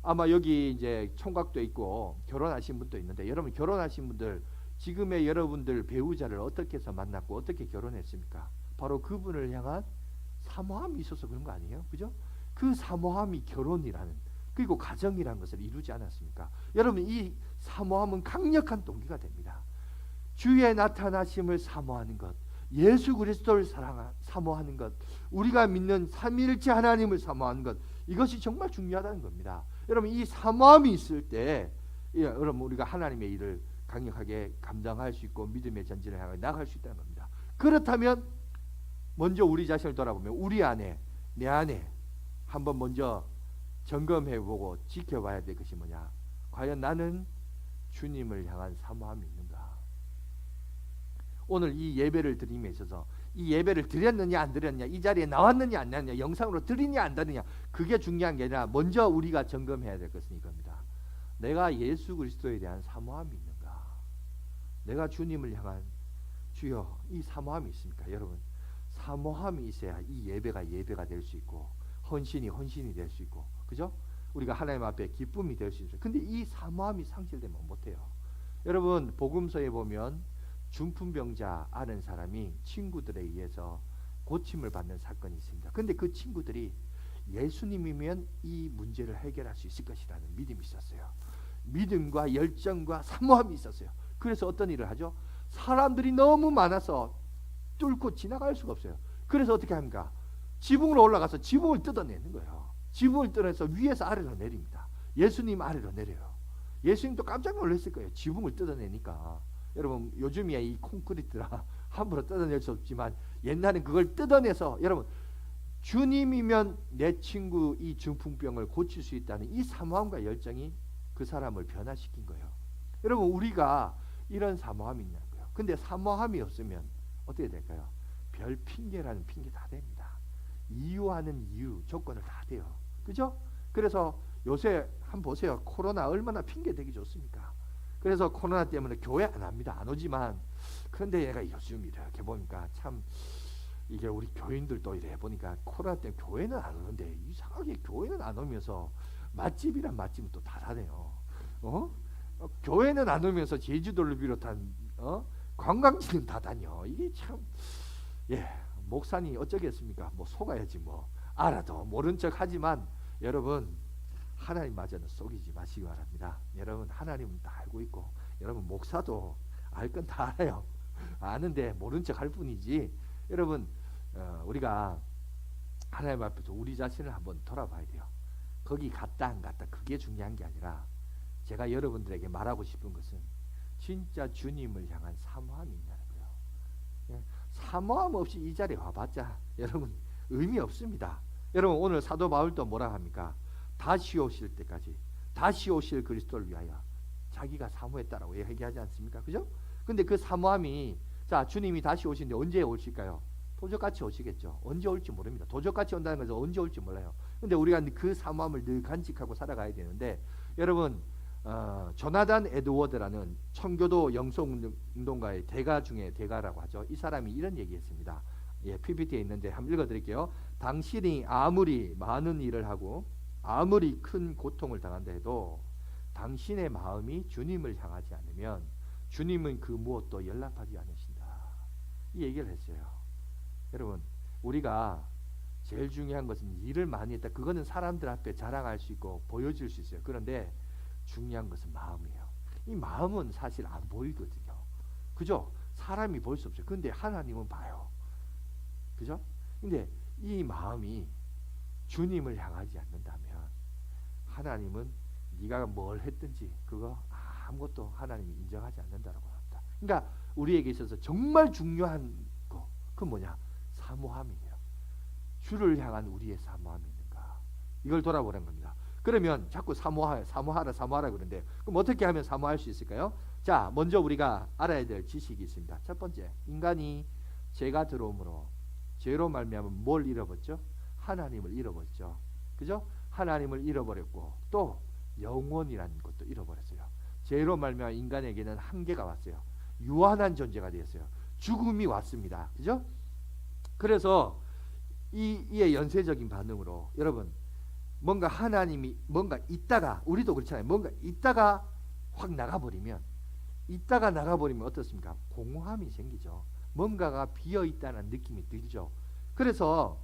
아마 여기 이제 총각도 있고 결혼하신 분도 있는데 여러분 결혼하신 분들 지금의 여러분들 배우자를 어떻게 해서 만났고 어떻게 결혼했습니까? 바로 그분을 향한 사모함이 있어서 그런 거 아니에요? 그죠? 그 사모함이 결혼이라는 그리고 가정이라는 것을 이루지 않았습니까? 여러분 이 사모함은 강력한 동기가 됩니다. 주의 나타나심을 사모하는 것, 예수 그리스도를 사모하는 것, 우리가 믿는 삼위일체 하나님을 사모하는 것, 이것이 정말 중요하다는 겁니다. 여러분 이 사모함이 있을 때 여러분 우리가 하나님의 일을 강력하게 감당할 수 있고 믿음의 전진을 향해 나아갈 수 있다는 겁니다. 그렇다면 먼저 우리 자신을 돌아보면 우리 안에 내 안에 한번 먼저 점검해보고 지켜봐야 될 것이 뭐냐. 과연 나는 주님을 향한 사모함이 있는가. 오늘 이 예배를 드림에 있어서 이 예배를 드렸느냐 안 드렸느냐, 이 자리에 나왔느냐 안 나왔느냐, 영상으로 드리냐 안 드리냐, 그게 중요한 게 아니라 먼저 우리가 점검해야 될 것은 이겁니다. 내가 예수 그리스도에 대한 사모함이 있는가. 내가 주님을 향한 주여 이 사모함이 있습니까? 여러분 사모함이 있어야 이 예배가 될 수 있고 헌신이 될 수 있고, 그죠? 우리가 하나님 앞에 기쁨이 될 수 있어요. 근데 이 사모함이 상실되면 못해요. 여러분 복음서에 보면 중풍병자 아는 사람이 친구들에 의해서 고침을 받는 사건이 있습니다. 근데 그 친구들이 예수님이면 이 문제를 해결할 수 있을 것이라는 믿음이 있었어요. 믿음과 열정과 사모함이 있었어요. 그래서 어떤 일을 하죠? 사람들이 너무 많아서 뚫고 지나갈 수가 없어요. 그래서 어떻게 합니까? 지붕으로 올라가서 지붕을 뜯어내는 거예요. 지붕을 뜯어내서 위에서 아래로 내립니다. 예수님 아래로 내려요. 예수님도 깜짝 놀랐을 거예요. 지붕을 뜯어내니까. 여러분 요즘이야 이 콘크리트라 함부로 뜯어낼 수 없지만 옛날엔 그걸 뜯어내서 여러분 주님이면 내 친구 이 중풍병을 고칠 수 있다는 이 사모함과 열정이 그 사람을 변화시킨 거예요. 여러분 우리가 이런 사모함이 있는 거예요. 근데 사모함이 없으면 어떻게 될까요? 별 핑계라는 핑계 다 됩니다. 이유하는 이유 조건을 다 돼요. 그죠? 그래서 요새 한번 보세요. 코로나 얼마나 핑계 되기 좋습니까? 그래서 코로나 때문에 교회 안 합니다. 안 오지만 그런데 얘가 요즘 이렇게 보니까 참 이게 우리 교인들도 이래 보니까 코로나 때문에 교회는 안 오는데 이상하게 교회는 안 오면서 맛집이란 맛집은 또 다 다네요. 교회는 안 오면서 제주도를 비롯한 관광지는 다 다녀. 이게 참 목사님 어쩌겠습니까? 뭐 속아야지 뭐. 알아도 모른 척 하지만 여러분 하나님마저는 속이지 마시기 바랍니다. 여러분 하나님은 다 알고 있고 여러분 목사도 알 건 다 알아요. 아는데 모른 척 할 뿐이지. 여러분 우리가 하나님 앞에서 우리 자신을 한번 돌아봐야 돼요. 거기 갔다 안 갔다 그게 중요한 게 아니라 제가 여러분들에게 말하고 싶은 것은 진짜 주님을 향한 사모함이 있다는 거예요. 사모함 없이 이 자리에 와봤자 여러분 의미 없습니다. 여러분 오늘 사도 바울도 뭐라 합니까? 다시 오실 때까지 다시 오실 그리스도를 위하여 자기가 사모했다라고 얘기하지 않습니까? 그죠? 근데 그 사모함이 자 주님이 다시 오시는데 언제 오실까요? 도적같이 오시겠죠. 언제 올지 모릅니다. 도적같이 온다는 것은 언제 올지 몰라요. 근데 우리가 그 사모함을 늘 간직하고 살아가야 되는데 여러분 조나단 에드워드라는 청교도 영성운동가의 대가 중에 대가라고 하죠. 이 사람이 이런 얘기했습니다. PPT에 있는데 한번 읽어드릴게요. 당신이 아무리 많은 일을 하고 아무리 큰 고통을 당한다 해도 당신의 마음이 주님을 향하지 않으면 주님은 그 무엇도 연락하지 않으신다. 이 얘기를 했어요. 여러분 우리가 제일 중요한 것은 일을 많이 했다. 그거는 사람들 앞에 자랑할 수 있고 보여줄 수 있어요. 그런데 중요한 것은 마음이에요. 이 마음은 사실 안 보이거든요. 그죠? 사람이 볼 수 없어요. 근데 하나님은 봐요. 그죠? 근데 이 마음이 주님을 향하지 않는다면 하나님은 네가 뭘 했든지 그거 아무것도 하나님이 인정하지 않는다라고 합니다. 그러니까 우리에게 있어서 정말 중요한 거, 그 뭐냐? 사모함이에요. 주를 향한 우리의 사모함이 있는가? 이걸 돌아보는 겁니다. 그러면 자꾸 사모하라 그러는데 그럼 어떻게 하면 사모할 수 있을까요? 자, 먼저 우리가 알아야 될 지식이 있습니다. 첫 번째, 인간이 죄가 들어옴으로 죄로 말미암아 뭘 잃어버렸죠? 하나님을 잃어버렸죠. 그죠? 하나님을 잃어버렸고 또 영원이라는 것도 잃어버렸어요. 죄로 말미암아 인간에게는 한계가 왔어요. 유한한 존재가 되었어요. 죽음이 왔습니다. 그죠? 그래서 이의 연쇄적인 반응으로 여러분 뭔가 하나님이 뭔가 있다가 우리도 그렇잖아요. 뭔가 있다가 확 나가버리면 어떻습니까? 공허함이 생기죠. 뭔가가 비어있다는 느낌이 들죠. 그래서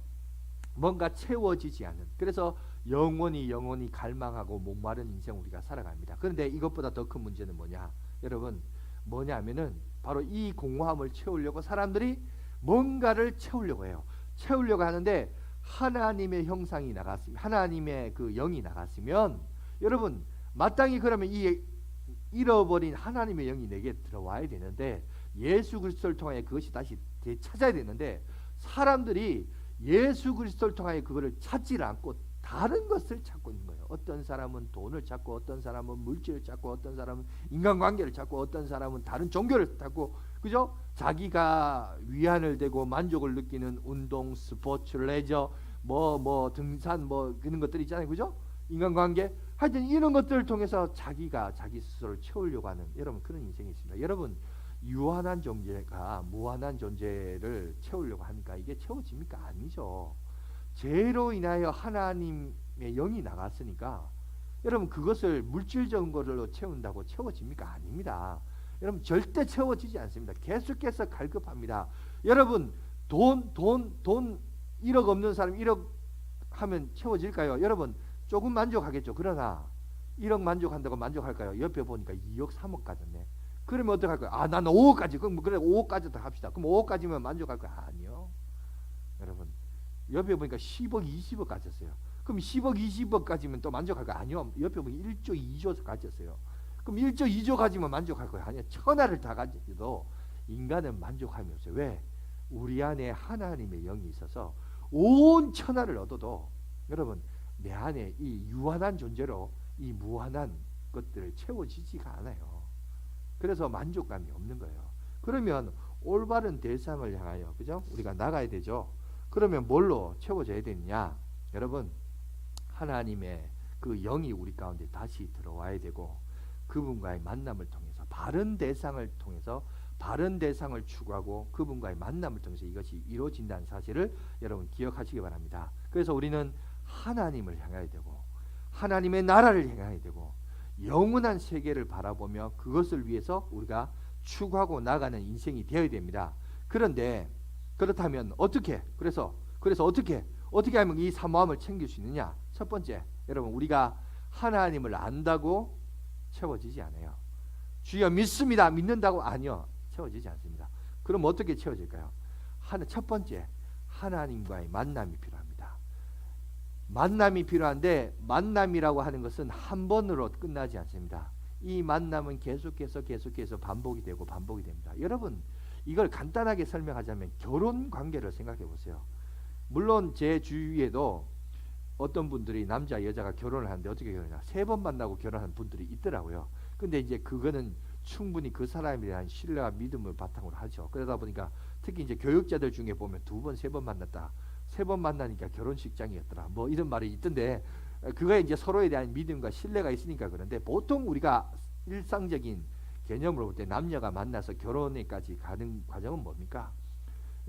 뭔가 채워지지 않는, 그래서 영원히 갈망하고 목마른 인생 우리가 살아갑니다. 그런데 이것보다 더 큰 문제는 뭐냐? 여러분 뭐냐면은 바로 이 공허함을 채우려고 사람들이 뭔가를 채우려고 해요. 채우려고 하는데 하나님의 형상이 나갔으면, 하나님의 그 영이 나갔으면 여러분 마땅히 그러면 이 잃어버린 하나님의 영이 내게 들어와야 되는데 예수 그리스도를 통하여 그것이 다시 되찾아야 되는데 사람들이 예수 그리스도를 통하여 그거를 찾지를 않고 다른 것을 찾고 있는 거예요. 어떤 사람은 돈을 찾고 어떤 사람은 물질을 찾고 어떤 사람은 인간관계를 찾고 어떤 사람은 다른 종교를 찾고, 그죠? 자기가 위안을 되고 만족을 느끼는 운동, 스포츠, 레저, 등산 그런 것들 있잖아요. 그죠? 인간관계, 하여튼 이런 것들을 통해서 자기가 자기 스스로를 채우려고 하는 여러분 그런 인생이 있습니다. 여러분 유한한 존재가 무한한 존재를 채우려고 하니까 이게 채워집니까? 아니죠. 죄로 인하여 하나님의 영이 나갔으니까 여러분 그것을 물질적인 걸로 채운다고 채워집니까? 아닙니다. 여러분 절대 채워지지 않습니다. 계속해서 갈급합니다. 여러분 돈 1억 없는 사람 1억 하면 채워질까요? 여러분 조금 만족하겠죠. 그러나 1억 만족한다고 만족할까요? 옆에 보니까 2억 3억 가졌네. 그러면 어떡할까요? 난 5억까지. 그럼 그래 5억까지 더 합시다. 그럼 5억까지면 만족할까요? 아니요. 여러분 옆에 보니까 10억 20억 가졌어요. 그럼 10억 20억까지면 또 만족할까요? 아니요. 옆에 보니까 1조 2조 가졌어요. 그럼 1조 2조 가지면 만족할 거예요? 아니요. 천하를 다 가져도 인간은 만족함이 없어요. 왜? 우리 안에 하나님의 영이 있어서 온 천하를 얻어도 여러분 내 안에 이 유한한 존재로 이 무한한 것들을 채워지지가 않아요. 그래서 만족감이 없는 거예요. 그러면 올바른 대상을 향하여, 그죠? 우리가 나가야 되죠. 그러면 뭘로 채워져야 되느냐? 여러분 하나님의 그 영이 우리 가운데 다시 들어와야 되고 그분과의 만남을 통해서 바른 대상을 통해서 바른 대상을 추구하고 그분과의 만남을 통해서 이것이 이루어진다는 사실을 여러분 기억하시기 바랍니다. 그래서 우리는 하나님을 향해야 되고 하나님의 나라를 향해야 되고 영원한 세계를 바라보며 그것을 위해서 우리가 추구하고 나가는 인생이 되어야 됩니다. 그런데 그렇다면 어떻게? 그래서 어떻게 하면 이 사모함을 챙길 수 있느냐? 첫 번째, 여러분 우리가 하나님을 안다고 채워지지 않아요. 주여 믿습니다. 믿는다고 아니요. 채워지지 않습니다. 그럼 어떻게 채워질까요? 첫 번째, 하나님과의 만남이 필요합니다. 만남이 필요한데 만남이라고 하는 것은 한 번으로 끝나지 않습니다. 이 만남은 계속해서 반복이 되고 반복이 됩니다. 여러분 이걸 간단하게 설명하자면 결혼 관계를 생각해 보세요. 물론 제 주위에도 어떤 분들이 남자 여자가 결혼을 하는데 어떻게 결혼하냐, 3번 만나고 결혼하는 분들이 있더라고요. 근데 이제 그거는 충분히 그 사람에 대한 신뢰와 믿음을 바탕으로 하죠. 그러다 보니까 특히 이제 교육자들 중에 보면 2번 3번 만났다, 3번 만나니까 결혼식장이었더라, 이런 말이 있던데 그거에 이제 서로에 대한 믿음과 신뢰가 있으니까 그런데 보통 우리가 일상적인 개념으로 볼 때 남녀가 만나서 결혼에까지 가는 과정은 뭡니까?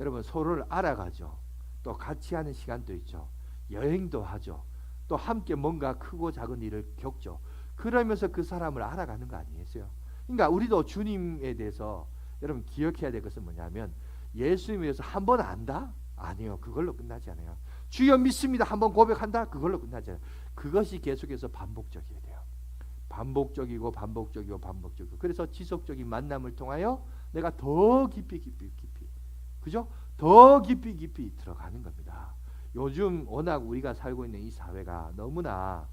여러분 서로를 알아가죠. 또 같이 하는 시간도 있죠. 여행도 하죠. 또 함께 뭔가 크고 작은 일을 겪죠. 그러면서 그 사람을 알아가는 거 아니겠어요? 그러니까 우리도 주님에 대해서 여러분 기억해야 될 것은 뭐냐면 예수님에 대해서 한 번 안다? 아니요. 그걸로 끝나지 않아요. 주여 믿습니다. 한번 고백한다? 그걸로 끝나지 않아요. 그것이 계속해서 반복적이어야 돼요. 반복적이고 그래서 지속적인 만남을 통하여 내가 더 깊이 그죠? 더 깊이 들어가는 겁니다. 요즘 워낙 우리가 살고 있는 이 사회가 너무나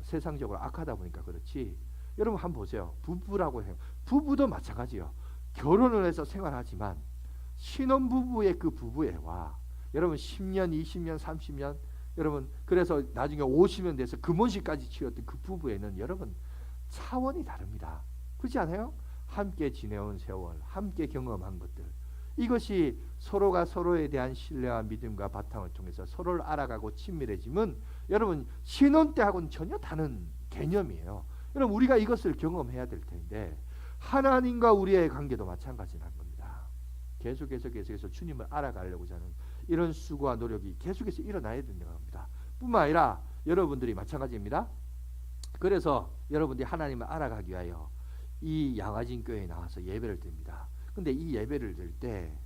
세상적으로 악하다 보니까 그렇지. 여러분 한번 보세요. 부부라고 해요. 부부도 마찬가지예요. 결혼을 해서 생활하지만 신혼부부의 그 부부애와 여러분 10년, 20년, 30년 여러분 그래서 나중에 50년 돼서 금혼식까지 치렀던 그 부부애는 여러분 차원이 다릅니다. 그렇지 않아요? 함께 지내온 세월, 함께 경험한 것들 이것이 서로가 서로에 대한 신뢰와 믿음과 바탕을 통해서 서로를 알아가고 친밀해지면 여러분 신혼 때하고는 전혀 다른 개념이에요. 여러분 우리가 이것을 경험해야 될 텐데 하나님과 우리의 관계도 마찬가지라는 겁니다. 계속해서 주님을 알아가려고 하는 이런 수고와 노력이 계속해서 일어나야 된다는 겁니다. 뿐만 아니라 여러분들이 마찬가지입니다. 그래서 여러분들이 하나님을 알아가기 위하여 이 양화진 교회에 나와서 예배를 드립니다. 근데 이 예배를 드릴 때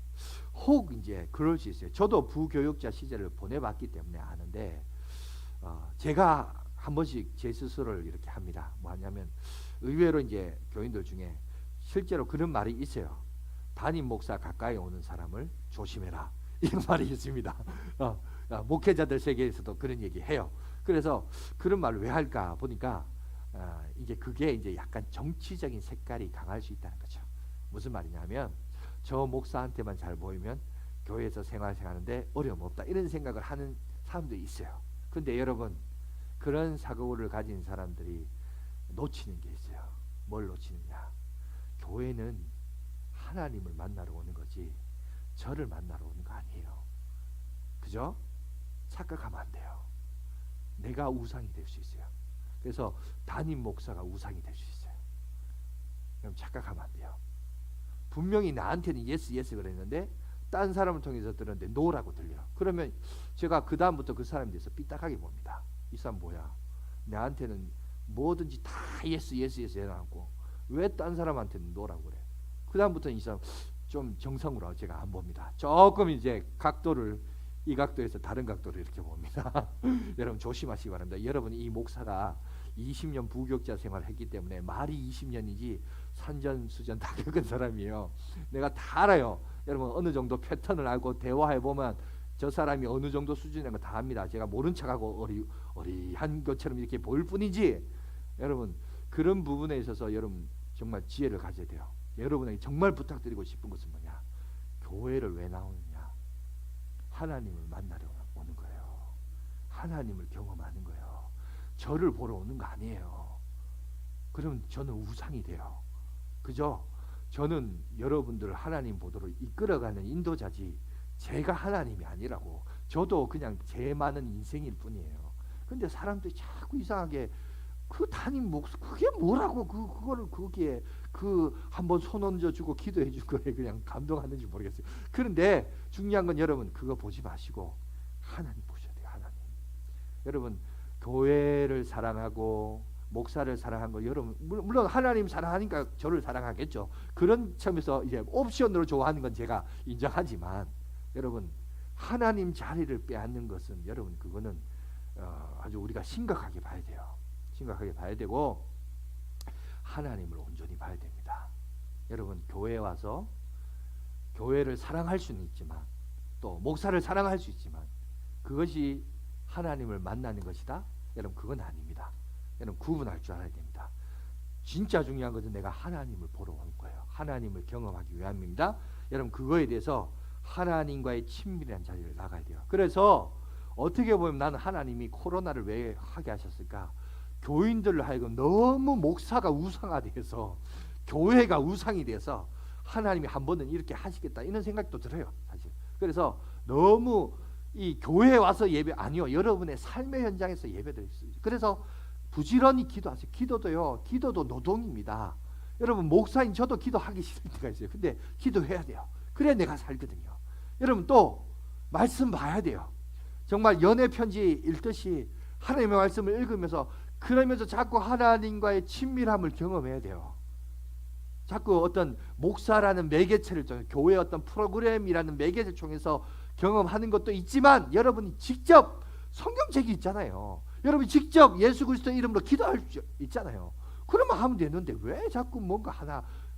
혹 이제 그럴 수 있어요. 저도 부교육자 시절을 보내봤기 때문에 아는데 제가 한 번씩 제 스스로를 이렇게 합니다. 뭐냐면 의외로 이제 교인들 중에 실제로 그런 말이 있어요. 담임 목사 가까이 오는 사람을 조심해라. 이런 말이 있습니다. 목회자들 세계에서도 그런 얘기 해요. 그래서 그런 말을 왜 할까 보니까 이제 그게 이제 약간 정치적인 색깔이 강할 수 있다는 거죠. 무슨 말이냐면 저 목사한테만 잘 보이면 교회에서 생활하는데 어려움 없다 이런 생각을 하는 사람도 있어요. 근데 여러분 그런 사고를 가진 사람들이 놓치는 게 있어요. 뭘 놓치느냐? 교회는 하나님을 만나러 오는 거지 저를 만나러 오는 거 아니에요. 그죠? 착각하면 안 돼요. 내가 우상이 될 수 있어요. 그래서 담임 목사가 우상이 될 수 있어요. 그럼 착각하면 안 돼요. 분명히 나한테는 예스 그랬는데 딴 사람을 통해서 들었는데 노라고 들려요. 그러면 제가 그 다음부터 그 사람에 대해서 삐딱하게 봅니다. 이 사람 뭐야? 나한테는 뭐든지 다 예스 해놨고 왜 딴 사람한테는 노라고 그래? 그 다음부터는 이 사람 좀 정성으로 제가 안 봅니다. 조금 이제 각도를 이 각도에서 다른 각도로 이렇게 봅니다. 여러분 조심하시기 바랍니다. 여러분 이 목사가 20년 부교육자 생활을 했기 때문에 말이 20년이지 산전수전 다 겪은 사람이에요. 내가 다 알아요. 여러분 어느 정도 패턴을 알고 대화해보면 저 사람이 어느 정도 수준인 거 다 압니다. 제가 모른 척하고 어리한 것처럼 이렇게 보일 뿐이지 여러분 그런 부분에 있어서 여러분 정말 지혜를 가져야 돼요. 여러분에게 정말 부탁드리고 싶은 것은 뭐냐? 교회를 왜 나오느냐? 하나님을 만나러 오는 거예요. 하나님을 경험하는 거예요. 저를 보러 오는 거 아니에요. 그럼 저는 우상이 돼요. 그죠? 저는 여러분들을 하나님 보도록 이끌어가는 인도자지 제가 하나님이 아니라고. 저도 그냥 제 많은 인생일 뿐이에요. 근데 사람들이 자꾸 이상하게 그 담임 목사 그게 뭐라고 그거를 거기에 한번 손 얹어주고 기도해 줄 거에 그냥 감동하는지 모르겠어요. 그런데 중요한 건 여러분 그거 보지 마시고 하나님 보셔야 돼요. 하나님. 여러분 교회를 사랑하고 목사를 사랑한 거 여러분 물론 하나님 사랑하니까 저를 사랑하겠죠. 그런 점에서 이제 옵션으로 좋아하는 건 제가 인정하지만 여러분 하나님 자리를 빼앗는 것은 여러분 그거는 아주 우리가 심각하게 봐야 돼요. 심각하게 봐야 되고 하나님을 온전히 봐야 됩니다. 여러분 교회에 와서 교회를 사랑할 수는 있지만 또 목사를 사랑할 수 있지만 그것이 하나님을 만나는 것이다? 여러분 그건 아닙니다. 여러분 구분할 줄 알아야 됩니다. 진짜 중요한 것은 내가 하나님을 보러 온 거예요. 하나님을 경험하기 위함입니다. 여러분 그거에 대해서 하나님과의 친밀한 자리를 나가야 돼요. 그래서 어떻게 보면 나는 하나님이 코로나를 왜 하게 하셨을까? 교인들을 하여금 너무 목사가 우상화돼서 교회가 우상이 돼서 하나님이 한 번은 이렇게 하시겠다 이런 생각도 들어요. 사실. 그래서 너무 이 교회에 와서 예배 아니요. 여러분의 삶의 현장에서 예배드릴 수 있어요. 그래서 부지런히 기도하세요. 기도도 노동입니다. 여러분 목사인 저도 기도하기 싫을 때가 있어요. 근데 기도해야 돼요. 그래야 내가 살거든요. 여러분 또 말씀 봐야 돼요. 정말 연애 편지 읽듯이 하나님의 말씀을 읽으면서 그러면서 자꾸 하나님과의 친밀함을 경험해야 돼요. 자꾸 어떤 목사라는 매개체를 통해 교회 어떤 프로그램이라는 매개체를 통해서 경험하는 것도 있지만 여러분이 직접 성경책이 있잖아요. 여러분이 직접 예수 그리스도 이름으로 기도할 수 있잖아요. 그러면 하면 되는데 왜 자꾸 뭔가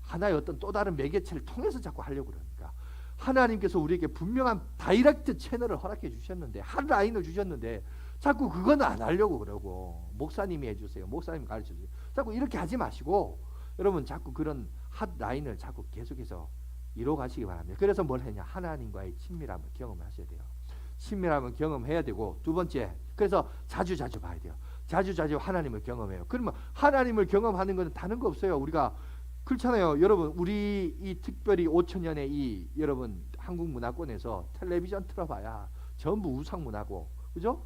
하나의 어떤 또 다른 매개체를 통해서 자꾸 하려고 그러니까. 하나님께서 우리에게 분명한 다이렉트 채널을 허락해 주셨는데 한 라인을 주셨는데 자꾸 그건 안 하려고 그러고 목사님이 해주세요. 목사님이 가르쳐주세요. 자꾸 이렇게 하지 마시고 여러분 자꾸 그런 핫라인을 자꾸 계속해서 이뤄가시기 바랍니다. 그래서 뭘 했냐? 하나님과의 친밀함을 경험을 하셔야 돼요. 친밀함을 경험해야 되고 두 번째 그래서 자주 봐야 돼요. 자주 하나님을 경험해요. 그러면 하나님을 경험하는 것은 다른 거 없어요. 우리가 그렇잖아요. 여러분 우리 이 특별히 5천년의 이 여러분 한국 문화권에서 텔레비전 틀어봐야 전부 우상문화고 그죠?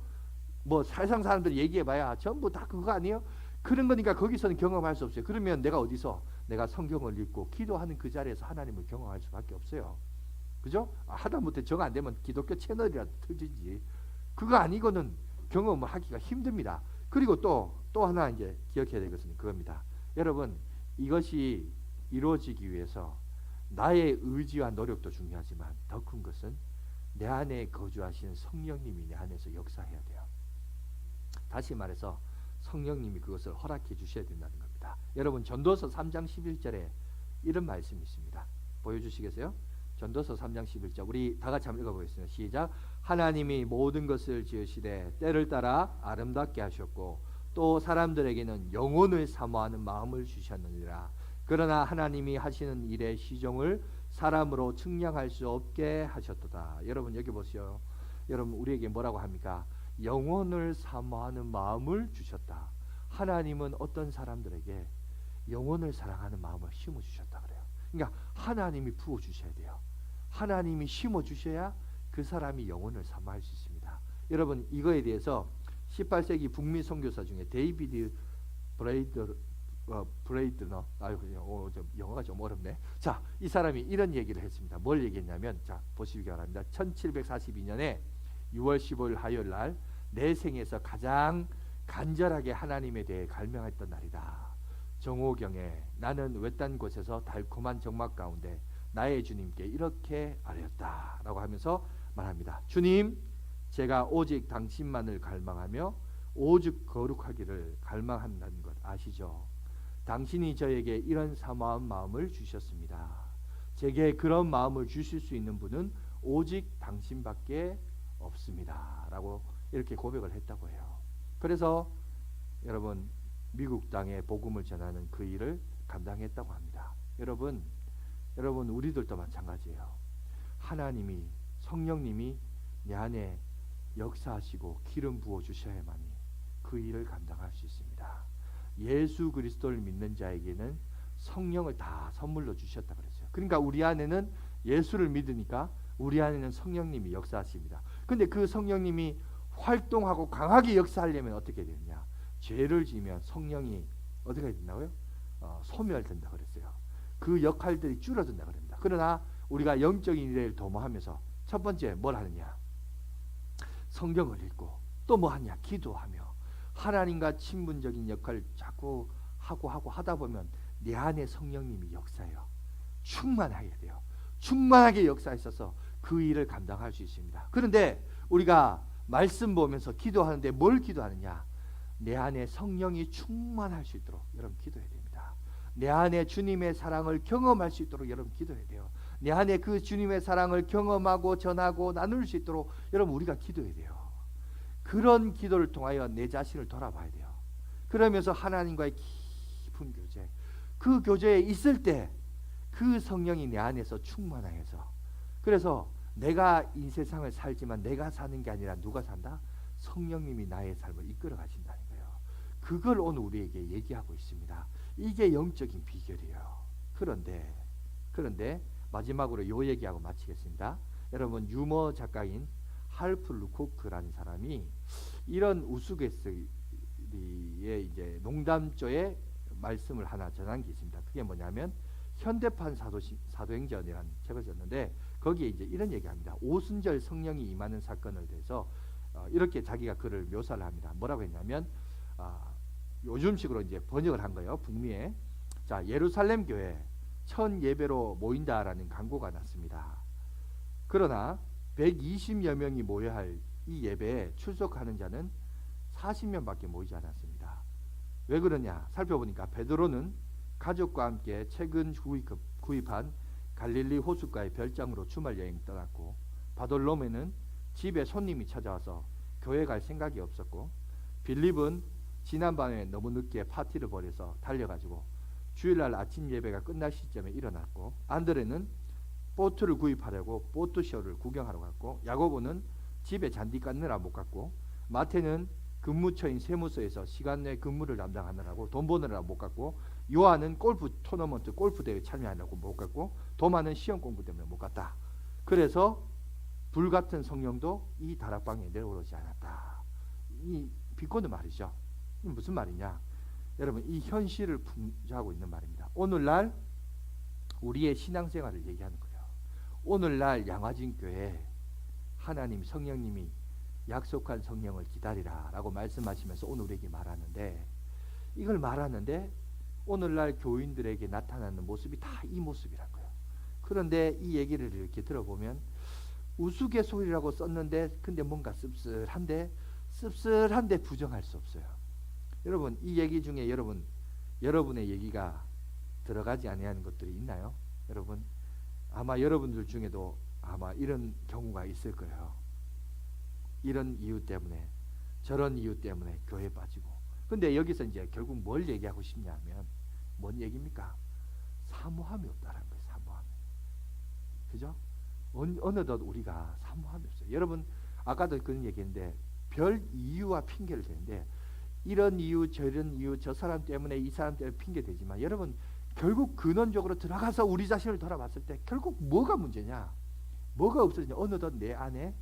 뭐 세상 사람들이 얘기해봐야 전부 다 그거 아니에요? 그런 거니까 거기서는 경험할 수 없어요. 그러면 내가 어디서 내가 성경을 읽고 기도하는 그 자리에서 하나님을 경험할 수밖에 없어요. 그죠? 하다못해 정 안 되면 기독교 채널이라도 틀지. 그거 아니고는 경험을 하기가 힘듭니다. 그리고 또 하나 이제 기억해야 될 것은 그겁니다. 여러분 이것이 이루어지기 위해서 나의 의지와 노력도 중요하지만 더 큰 것은 내 안에 거주하시는 성령님이 내 안에서 역사해야 돼요. 다시 말해서 성령님이 그것을 허락해 주셔야 된다는 겁니다. 여러분 전도서 3장 11절에 이런 말씀이 있습니다. 보여주시겠어요? 전도서 3장 11절 우리 다 같이 한번 읽어보겠습니다. 시작. 하나님이 모든 것을 지으시되 때를 따라 아름답게 하셨고 또 사람들에게는 영혼을 사모하는 마음을 주셨느니라. 그러나 하나님이 하시는 일의 시종을 사람으로 측량할 수 없게 하셨도다. 여러분 여기 보세요. 여러분 우리에게 뭐라고 합니까? 영혼을 사모하는 마음을 주셨다. 하나님은 어떤 사람들에게 영혼을 사랑하는 마음을 심어주셨다 그래요. 그러니까 하나님이 부어주셔야 돼요. 하나님이 심어주셔야 그 사람이 영혼을 사모할 수 있습니다. 여러분 이거에 대해서 18세기 북미 선교사 중에 데이비드 브레이드너 영어가 좀 어렵네. 자, 이 사람이 이런 얘기를 했습니다. 뭘 얘기했냐면 자 보시기 바랍니다. 1742년에 6월 15일 화요일 날 내 생에서 가장 간절하게 하나님에 대해 갈망했던 날이다. 정오경에 나는 외딴 곳에서 달콤한 정막 가운데 나의 주님께 이렇게 아뢰었다 라고 하면서 말합니다. 주님, 제가 오직 당신만을 갈망하며 오직 거룩하기를 갈망한다는 것 아시죠? 당신이 저에게 이런 사모한 마음을 주셨습니다. 제게 그런 마음을 주실 수 있는 분은 오직 당신밖에 없습니다 라고 이렇게 고백을 했다고 해요. 그래서 여러분 미국 땅에 복음을 전하는 그 일을 감당했다고 합니다. 여러분 우리들도 마찬가지예요. 하나님이 성령님이 내 안에 역사하시고 기름 부어 주셔야만이 그 일을 감당할 수 있습니다. 예수 그리스도를 믿는 자에게는 성령을 다 선물로 주셨다 그랬어요. 그러니까 우리 안에는 예수를 믿으니까 우리 안에는 성령님이 역사하십니다. 근데 그 성령님이 활동하고 강하게 역사하려면 어떻게 되느냐? 죄를 지으면 성령이 어떻게 된다고요? 소멸된다 그랬어요. 그 역할들이 줄어든다 그럽니다. 그러나 우리가 영적인 일을 도모하면서 첫 번째 뭘 하느냐? 성경을 읽고 또 뭐 하냐? 기도하며 하나님과 친분적인 역할을 자꾸 하고 하다 보면 내 안에 성령님이 역사해요. 충만하게 돼요. 충만하게 역사하셔서 그 일을 감당할 수 있습니다. 그런데 우리가 말씀 보면서 기도하는데 뭘 기도하느냐? 내 안에 성령이 충만할 수 있도록 여러분 기도해야 됩니다. 내 안에 주님의 사랑을 경험할 수 있도록 여러분 기도해야 돼요. 내 안에 그 주님의 사랑을 경험하고 전하고 나눌 수 있도록 여러분 우리가 기도해야 돼요. 그런 기도를 통하여 내 자신을 돌아봐야 돼요. 그러면서 하나님과의 깊은 교제, 그 교제에 있을 때 그 성령이 내 안에서 충만하여서 그래서 내가 이 세상을 살지만 내가 사는 게 아니라 누가 산다? 성령님이 나의 삶을 이끌어 가신다는 거예요. 그걸 오늘 우리에게 얘기하고 있습니다. 이게 영적인 비결이에요. 그런데 마지막으로 이 얘기하고 마치겠습니다. 여러분 유머 작가인 할프 루코크라는 사람이 이런 우스갯소리의 이제 농담조의 말씀을 하나 전한 게 있습니다. 그게 뭐냐면 현대판 사도행전이라는 책을 썼는데 거기에 이제 이런 얘기합니다. 오순절 성령이 임하는 사건을 대해서 이렇게 자기가 글을 묘사를 합니다. 뭐라고 했냐면 요즘식으로 이제 번역을 한 거예요. 북미에 자 예루살렘 교회 천 예배로 모인다라는 광고가 났습니다. 그러나 120여 명이 모여야 할 이 예배에 출석하는 자는 40명밖에 모이지 않았습니다. 왜 그러냐 살펴보니까 베드로는 가족과 함께 최근 구입한 갈릴리 호숫가의 별장으로 주말 여행 떠났고 바돌로메는 집에 손님이 찾아와서 교회 갈 생각이 없었고, 빌립은 지난밤에 너무 늦게 파티를 벌여서 달려가지고 주일날 아침 예배가 끝날 시점에 일어났고, 안드레는 보트를 구입하려고 보트쇼를 구경하러 갔고, 야고보는 집에 잔디 깎느라 못 갔고, 마태는 근무처인 세무서에서 시간 내 근무를 담당하느라고 돈 버느라 못 갔고, 요한은 골프 토너먼트 골프 대회 참여하려고 못 갔고, 도마는 시험 공부 때문에 못 갔다. 그래서 불같은 성령도 이 다락방에 내려오지 않았다. 이 비꼬는 말이죠. 이 무슨 말이냐? 여러분, 이 현실을 풍자하고 있는 말입니다. 오늘날 우리의 신앙생활을 얘기하는 거예요. 오늘날 양화진 교회 하나님 성령님이 약속한 성령을 기다리라 라고 말씀하시면서 오늘 우리에게 말하는데, 이걸 말하는데 오늘날 교인들에게 나타나는 모습이 다 이 모습이란 거예요. 그런데 이 얘기를 이렇게 들어보면 우스갯소리라고 썼는데 근데 뭔가 씁쓸한데 부정할 수 없어요. 여러분, 이 얘기 중에 여러분의 얘기가 들어가지 아니하는 것들이 있나요? 여러분, 아마 여러분들 중에도 아마 이런 경우가 있을 거예요. 이런 이유 때문에, 저런 이유 때문에 교회 빠지고. 근데 여기서 이제 결국 뭘 얘기하고 싶냐면, 뭔 얘기입니까? 사모함이 없다는 거예요. 사모함이. 그죠? 어느덧 우리가 사모함이 없어요. 여러분, 아까도 그런 얘기했는데 별 이유와 핑계를 대는데, 이런 이유 저런 이유, 저 사람 때문에 이 사람 때문에 핑계 대지만, 여러분 결국 근원적으로 들어가서 우리 자신을 돌아봤을 때 결국 뭐가 문제냐, 뭐가 없어지냐? 어느덧 내 안에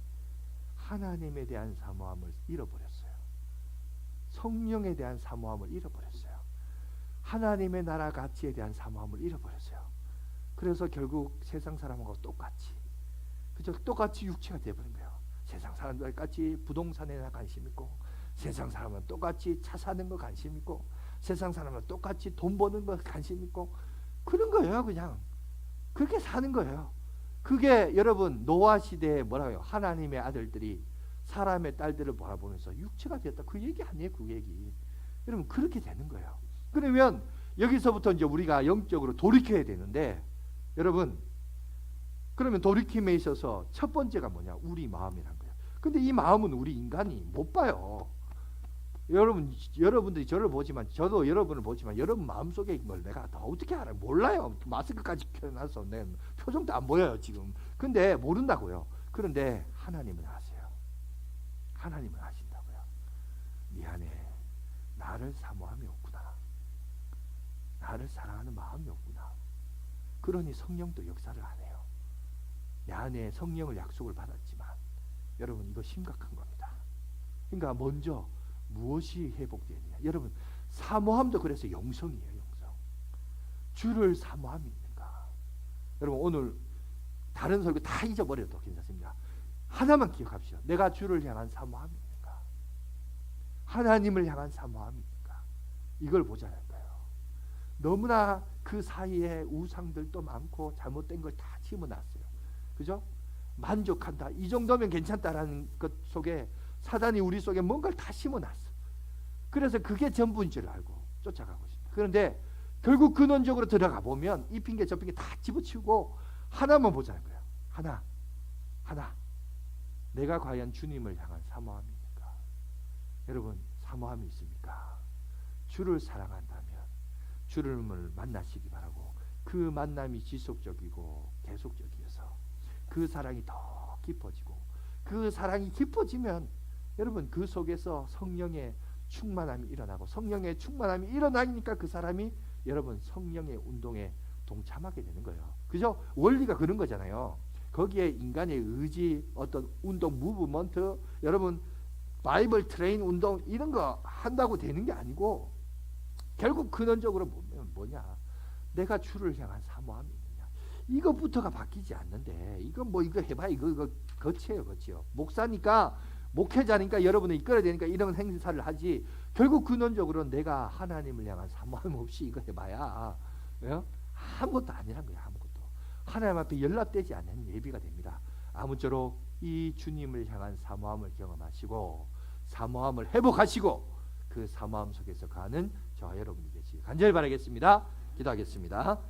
하나님에 대한 사모함을 잃어버렸어요. 성령에 대한 사모함을 잃어버렸어요. 하나님의 나라 가치에 대한 사모함을 잃어버렸어요. 그래서 결국 세상 사람하고 똑같이, 그죠? 똑같이 육체가 되어버린 거예요. 세상 사람들 같이 부동산에 관심 있고, 세상 사람은 똑같이 차 사는 거 관심 있고, 세상 사람은 똑같이 돈 버는 거 관심 있고, 그런 거예요. 그냥 그렇게 사는 거예요. 그게 여러분 노아 시대에 뭐라고요? 하나님의 아들들이 사람의 딸들을 바라보면서 육체가 되었다. 그 얘기 아니에요. 그 얘기. 여러분 그렇게 되는 거예요. 그러면 여기서부터 이제 우리가 영적으로 돌이켜야 되는데, 여러분 그러면 돌이킴에 있어서 첫 번째가 뭐냐? 우리 마음이란 거예요. 근데 이 마음은 우리 인간이 못 봐요. 여러분들이 저를 보지만, 저도 여러분을 보지만, 여러분 마음속에 있는 걸 내가 다 어떻게 알아요? 몰라요. 마스크까지 켜놔서 내 표정도 안 보여요 지금. 근데 모른다고요. 그런데 하나님은 아세요. 하나님은 아신다고요. 미안해, 나를 사모함이 없구나, 나를 사랑하는 마음이 없구나. 그러니 성령도 역사를 안 해요. 내 안에 성령을 약속을 받았지만, 여러분 이거 심각한 겁니다. 그러니까 먼저 무엇이 회복되느냐? 여러분 사모함도 그래서 영성이에요. 영성. 주를 사모함이 있는가? 여러분 오늘 다른 설교 다 잊어버려도 괜찮습니다. 하나만 기억합시다. 내가 주를 향한 사모함이 있는가? 하나님을 향한 사모함이 있는가? 이걸 보자는 거예요. 너무나 그 사이에 우상들도 많고 잘못된 걸 다 심어놨어요. 그죠? 만족한다, 이 정도면 괜찮다라는 것 속에 사단이 우리 속에 뭔가를 다 심어놨어. 그래서 그게 전부인 줄 알고 쫓아가고 있습니다. 그런데 결국 근원적으로 들어가 보면 이 핑계 저 핑계 다 집어치우고 하나만 보자는 거예요. 하나. 내가 과연 주님을 향한 사모함이 있는가? 여러분 사모함이 있습니까? 주를 사랑한다면 주님을 만나시기 바라고, 그 만남이 지속적이고 계속적이어서 그 사랑이 더 깊어지고, 그 사랑이 깊어지면 여러분 그 속에서 성령의 충만함이 일어나고, 성령의 충만함이 일어나니까 그 사람이 여러분 성령의 운동에 동참하게 되는 거예요. 그죠? 원리가 그런 거잖아요. 거기에 인간의 의지, 어떤 운동, 무브먼트, 여러분 바이블 트레인 운동 이런 거 한다고 되는 게 아니고, 결국 근원적으로 보면 뭐냐? 내가 주를 향한 사모함이 있느냐? 이것부터가 바뀌지 않는데, 이거 해봐, 이거 거치예요. 목사니까, 목회자니까 여러분을 이끌어야 되니까 이런 행사를 하지, 결국 근원적으로 내가 하나님을 향한 사모함 없이 이거 해봐야 아무것도 아니란 거야. 아무것도. 하나님 앞에 연락되지 않는 예비가 됩니다. 아무쪼록 이 주님을 향한 사모함을 경험하시고, 사모함을 회복하시고, 그 사모함 속에서 가는 저와 여러분이 되시길 간절히 바라겠습니다. 기도하겠습니다.